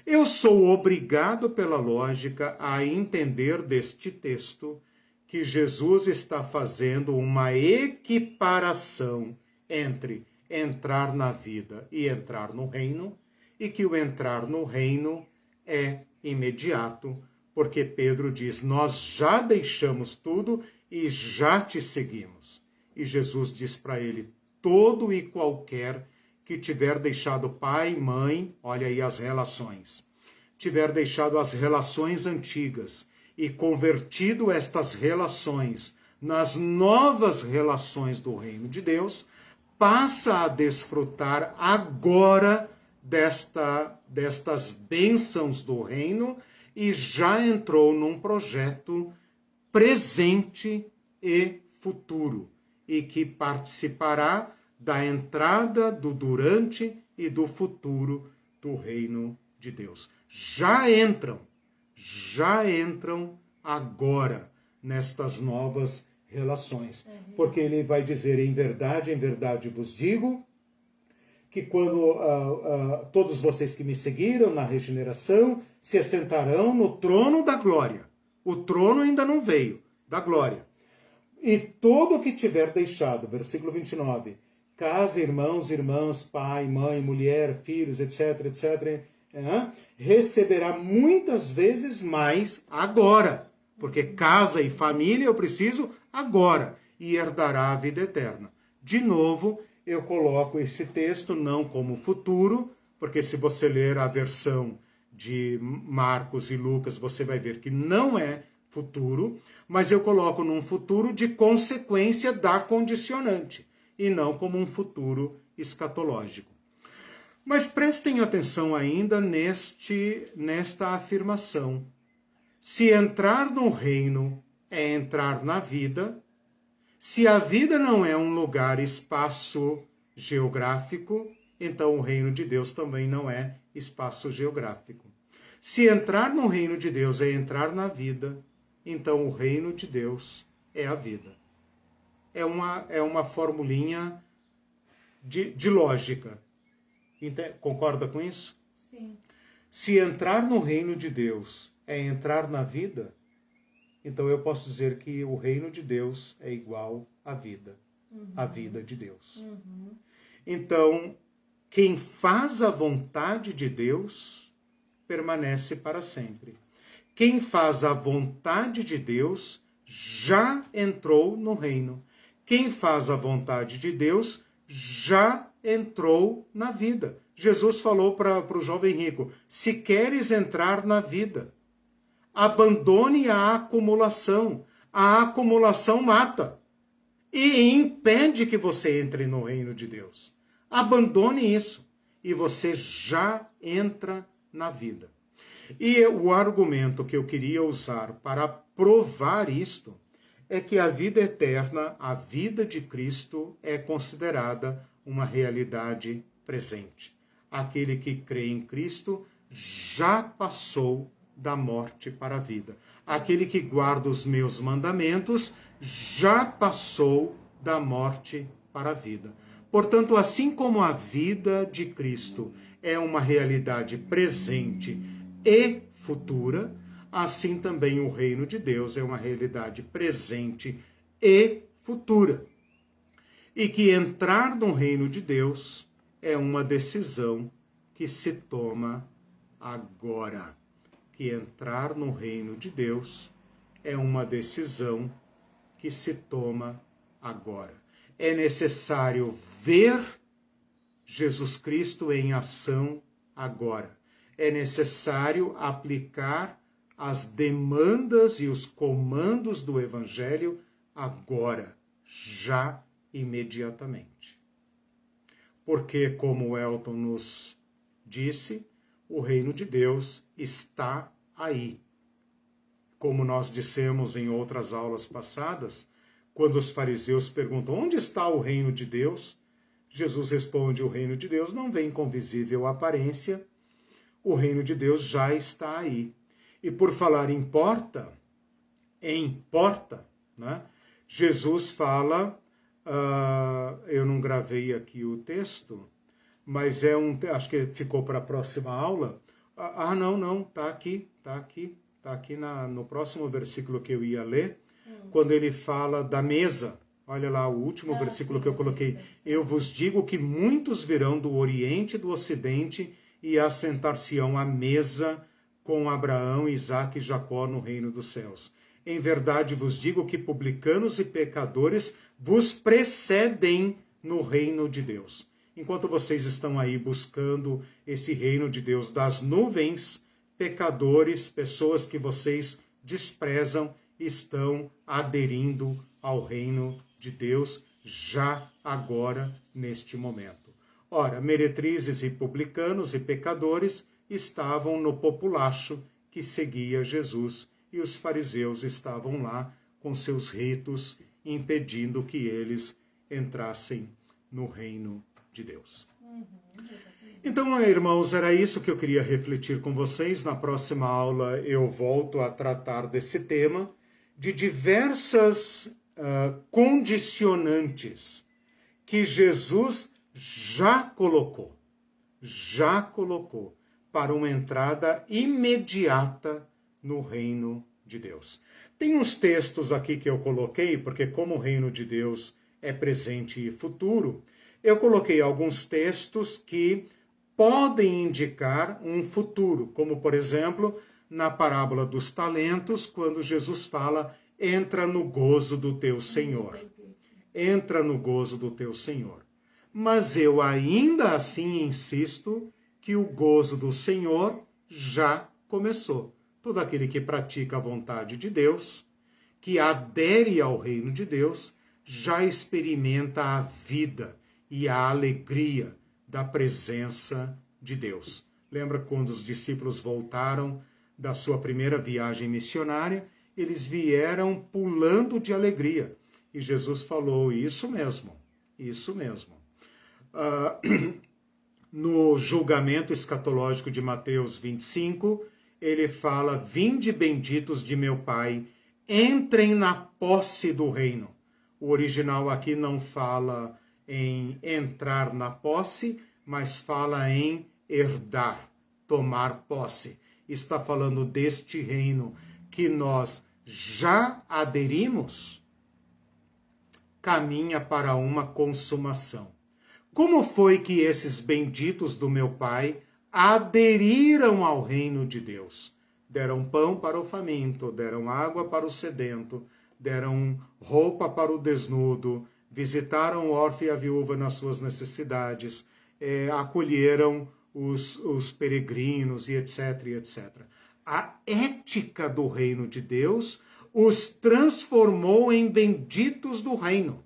Eu sou obrigado pela lógica a entender deste texto que Jesus está fazendo uma equiparação entre entrar na vida e entrar no reino, e que o entrar no reino é imediato, porque Pedro diz, nós já deixamos tudo e já te seguimos. E Jesus diz para ele, todo e qualquer que tiver deixado pai e mãe, olha aí as relações, tiver deixado as relações antigas e convertido estas relações nas novas relações do reino de Deus, passa a desfrutar agora destas bênçãos do reino e já entrou num projeto presente e futuro e que participará da entrada, do durante e do futuro do reino de Deus. Já entram agora nestas novas relações. Porque ele vai dizer, em verdade vos digo, que quando todos vocês que me seguiram na regeneração se assentarão no trono da glória. O trono ainda não veio, da glória. E todo que tiver deixado, versículo 29, casa, irmãos, irmãs, pai, mãe, mulher, filhos, etc, receberá muitas vezes mais agora. Porque casa e família eu preciso agora. E herdará a vida eterna. De novo, eu coloco esse texto não como futuro, porque se você ler a versão de Marcos e Lucas, você vai ver que não é futuro, mas eu coloco num futuro de consequência da condicionante, e não como um futuro escatológico. Mas prestem atenção ainda nesta afirmação. Se entrar no reino é entrar na vida, se a vida não é um lugar, espaço geográfico, então o reino de Deus também não é espaço geográfico. Se entrar no reino de Deus é entrar na vida, então o reino de Deus é a vida. É uma formulinha de lógica. Concorda com isso? Sim. Se entrar no reino de Deus é entrar na vida, então eu posso dizer que o reino de Deus é igual à vida. A vida de Deus. Então, quem faz a vontade de Deus permanece para sempre. Quem faz a vontade de Deus já entrou no reino. Quem faz a vontade de Deus já entrou na vida. Jesus falou para o jovem rico: se queres entrar na vida, abandone a acumulação. A acumulação mata e impede que você entre no reino de Deus. Abandone isso e você já entra na vida. E o argumento que eu queria usar para provar isto é que a vida eterna, a vida de Cristo, é considerada uma realidade presente. Aquele que crê em Cristo já passou da morte para a vida. Aquele que guarda os meus mandamentos já passou da morte para a vida. Portanto, assim como a vida de Cristo é uma realidade presente e futura, assim também o reino de Deus é uma realidade presente e futura. E que entrar no reino de Deus é uma decisão que se toma agora. Que entrar no reino de Deus é uma decisão que se toma agora. É necessário ver Jesus Cristo em ação agora. É necessário aplicar as demandas e os comandos do Evangelho agora, já imediatamente. Porque, como o Elton nos disse, o reino de Deus está aí. Como nós dissemos em outras aulas passadas, quando os fariseus perguntam onde está o reino de Deus, Jesus responde: o reino de Deus não vem com visível aparência, o reino de Deus já está aí. E por falar em porta, né? Jesus fala, eu não gravei aqui o texto, mas acho que ficou para a próxima aula. Não, está aqui no próximo versículo que eu ia ler, quando ele fala da mesa. Olha lá, o último versículo que eu coloquei. Eu vos digo que muitos virão do Oriente e do Ocidente e assentar-se-ão à mesa com Abraão, Isaque e Jacó no reino dos céus. Em verdade vos digo que publicanos e pecadores vos precedem no reino de Deus. Enquanto vocês estão aí buscando esse reino de Deus das nuvens, pecadores, pessoas que vocês desprezam, estão aderindo ao reino de Deus já agora, neste momento. Ora, meretrizes e publicanos e pecadores estavam no populacho que seguia Jesus e os fariseus estavam lá com seus ritos impedindo que eles entrassem no reino de Deus. Então, irmãos, era isso que eu queria refletir com vocês. Na próxima aula eu volto a tratar desse tema, de diversas condicionantes que Jesus já colocou para uma entrada imediata no reino de Deus. Tem uns textos aqui que eu coloquei, porque como o reino de Deus é presente e futuro, eu coloquei alguns textos que podem indicar um futuro, como, por exemplo, na parábola dos talentos, quando Jesus fala, entra no gozo do teu Senhor. Entra no gozo do teu Senhor. Mas eu ainda assim insisto que o gozo do Senhor já começou. Todo aquele que pratica a vontade de Deus, que adere ao reino de Deus, já experimenta a vida e a alegria da presença de Deus. Lembra quando os discípulos voltaram da sua primeira viagem missionária? Eles vieram pulando de alegria. E Jesus falou, isso mesmo, isso mesmo. No julgamento escatológico de Mateus 25, ele fala, vinde benditos de meu Pai, entrem na posse do reino. O original aqui não fala em entrar na posse, mas fala em herdar, tomar posse. Está falando deste reino que nós já aderimos, caminha para uma consumação. Como foi que esses benditos do meu Pai aderiram ao reino de Deus? Deram pão para o faminto, deram água para o sedento, deram roupa para o desnudo, visitaram o órfão e a viúva nas suas necessidades, acolheram os peregrinos e etc, etc. A ética do reino de Deus os transformou em benditos do reino.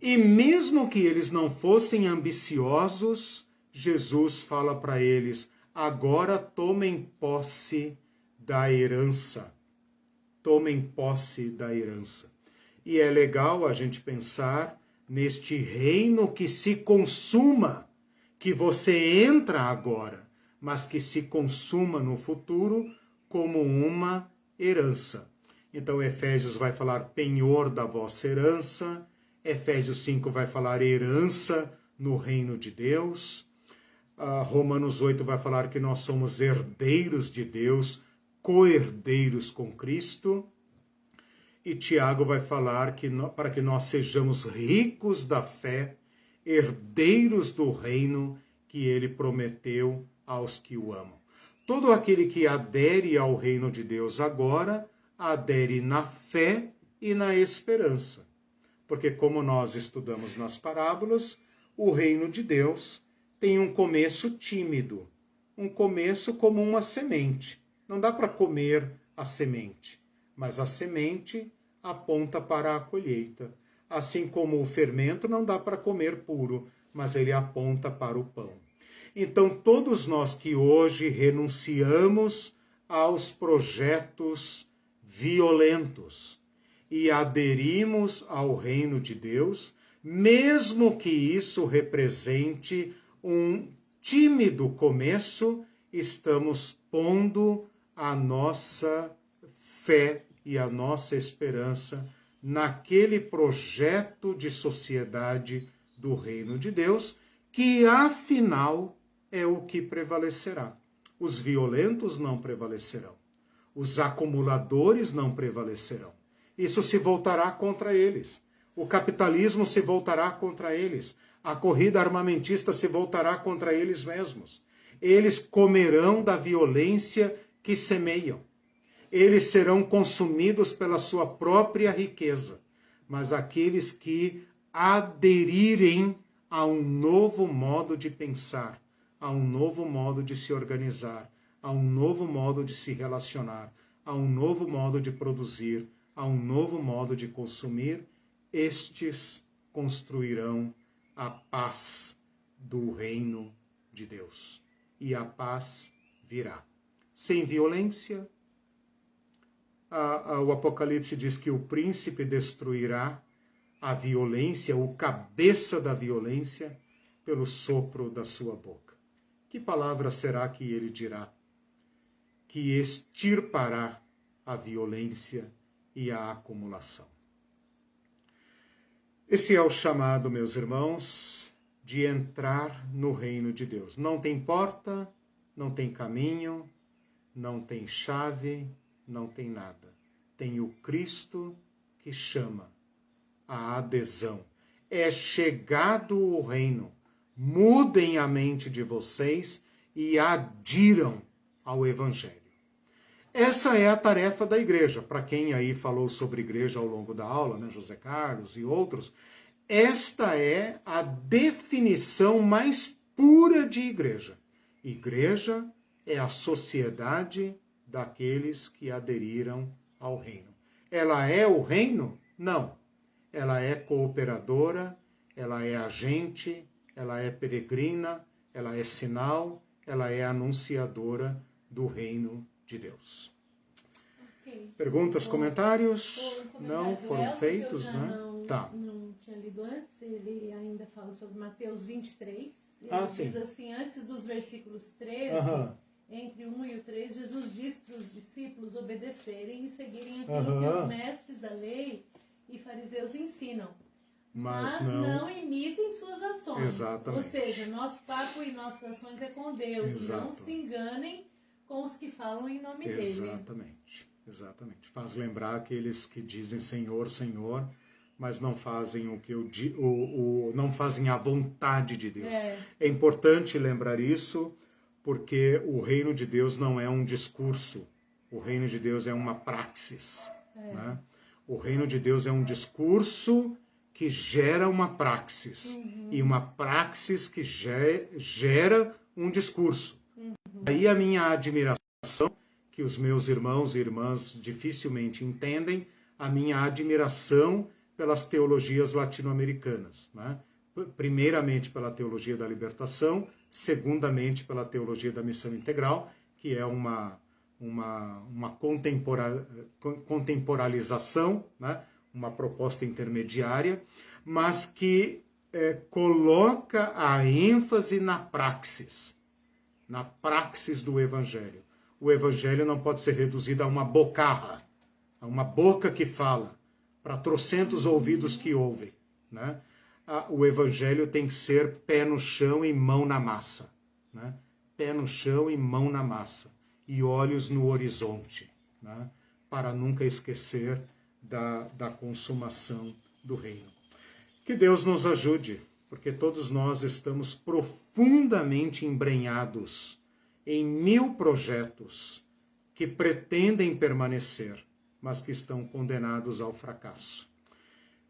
E mesmo que eles não fossem ambiciosos, Jesus fala para eles, agora tomem posse da herança. Tomem posse da herança. E é legal a gente pensar neste reino que se consuma, que você entra agora, mas que se consuma no futuro como uma herança. Então Efésios vai falar penhor da vossa herança, Efésios 5 vai falar herança no reino de Deus, Romanos 8 vai falar que nós somos herdeiros de Deus, co-herdeiros com Cristo, e Tiago vai falar que para que nós sejamos ricos da fé, herdeiros do reino que ele prometeu aos que o amam. Todo aquele que adere ao reino de Deus agora, adere na fé e na esperança. Porque como nós estudamos nas parábolas, o reino de Deus tem um começo tímido, um começo como uma semente. Não dá para comer a semente, mas a semente aponta para a colheita. Assim como o fermento não dá para comer puro, mas ele aponta para o pão. Então, todos nós que hoje renunciamos aos projetos violentos e aderimos ao reino de Deus, mesmo que isso represente um tímido começo, estamos pondo a nossa fé e a nossa esperança naquele projeto de sociedade do reino de Deus, que afinal é o que prevalecerá. Os violentos não prevalecerão. Os acumuladores não prevalecerão. Isso se voltará contra eles. O capitalismo se voltará contra eles. A corrida armamentista se voltará contra eles mesmos. Eles comerão da violência que semeiam. Eles serão consumidos pela sua própria riqueza. Mas aqueles que aderirem a um novo modo de pensar, a um novo modo de se organizar, a um novo modo de se relacionar, a um novo modo de produzir, a um novo modo de consumir, estes construirão a paz do reino de Deus. E a paz virá. Sem violência, o Apocalipse diz que o príncipe destruirá a violência, o cabeça da violência, pelo sopro da sua boca. Que palavra será que ele dirá? Que extirpará a violência e a acumulação. Esse é o chamado, meus irmãos, de entrar no reino de Deus. Não tem porta, não tem caminho, não tem chave, não tem nada. Tem o Cristo que chama a adesão. É chegado o reino. Mudem a mente de vocês e adiram ao Evangelho. Essa é a tarefa da igreja. Para quem aí falou sobre igreja ao longo da aula, né, José Carlos e outros, esta é a definição mais pura de igreja. Igreja é a sociedade daqueles que aderiram ao reino. Ela é o reino? Não. Ela é cooperadora, ela é agente, ela é peregrina, ela é sinal, ela é anunciadora do reino de Deus. Okay. Perguntas, comentários? Não foram Elton, feitos, eu já né? Não tinha lido antes, ele ainda fala sobre Mateus 23. Ele diz assim, antes dos versículos 13, entre 1 e o 3, Jesus diz para os discípulos obedecerem e seguirem aquilo que os mestres da lei e fariseus ensinam. Mas não imitem suas ações. Exatamente. Ou seja, nosso papo e nossas ações é com Deus. Exato. Não se enganem com os que falam em nome dele. Exatamente. Faz lembrar aqueles que dizem Senhor, Senhor, mas não fazem o que não fazem a vontade de Deus. É importante lembrar isso, porque o reino de Deus não é um discurso. O reino de Deus é uma praxis. Né? O reino de Deus é um discurso que gera uma praxis. E uma praxis que gera um discurso. Aí a minha admiração, que os meus irmãos e irmãs dificilmente entendem, a minha admiração pelas teologias latino-americanas. Né? Primeiramente pela teologia da libertação, segundamente pela teologia da missão integral, que é uma contemporalização, né? Uma proposta intermediária, mas que coloca a ênfase na praxis do Evangelho. O Evangelho não pode ser reduzido a uma bocarra, a uma boca que fala, para trocentos ouvidos que ouvem. Né? O Evangelho tem que ser pé no chão e mão na massa. Né? Pé no chão e mão na massa. E olhos no horizonte. Né? Para nunca esquecer da consumação do reino. Que Deus nos ajude, porque todos nós estamos profundamente embrenhados em 1000 projetos que pretendem permanecer, mas que estão condenados ao fracasso.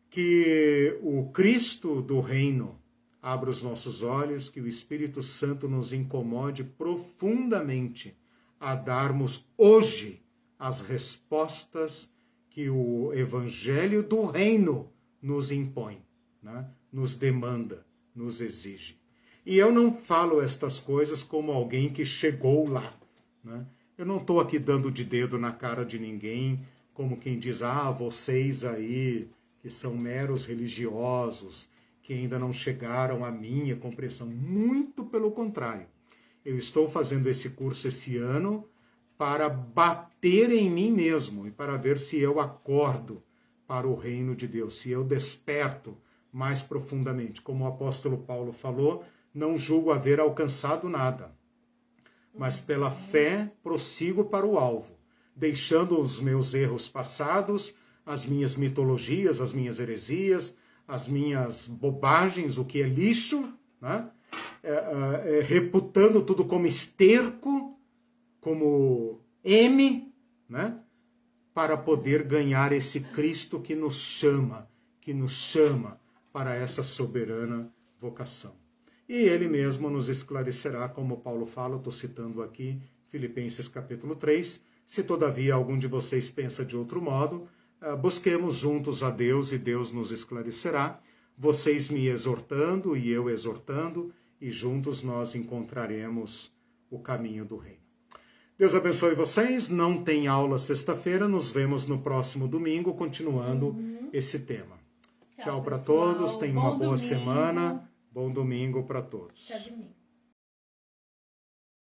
Que o Cristo do reino abra os nossos olhos, que o Espírito Santo nos incomode profundamente a darmos hoje as respostas que o Evangelho do reino nos impõe, né? Nos demanda, nos exige. E eu não falo estas coisas como alguém que chegou lá. Né? Eu não estou aqui dando de dedo na cara de ninguém, como quem diz, vocês aí que são meros religiosos, que ainda não chegaram à minha compreensão. Muito pelo contrário. Eu estou fazendo esse curso esse ano para bater em mim mesmo e para ver se eu acordo para o reino de Deus, se eu desperto mais profundamente. Como o apóstolo Paulo falou, não julgo haver alcançado nada, mas pela fé prossigo para o alvo, deixando os meus erros passados, as minhas mitologias, as minhas heresias, as minhas bobagens, o que é lixo, né? Reputando tudo como esterco, como né? Para poder ganhar esse Cristo que nos chama para essa soberana vocação. E ele mesmo nos esclarecerá, como Paulo fala, estou citando aqui Filipenses capítulo 3, se todavia algum de vocês pensa de outro modo, busquemos juntos a Deus e Deus nos esclarecerá, vocês me exortando e eu exortando, e juntos nós encontraremos o caminho do reino. Deus abençoe vocês, não tem aula sexta-feira, nos vemos no próximo domingo, continuando esse tema. Tchau para todos, tenham uma boa semana, bom domingo para todos. Tchau, domingo.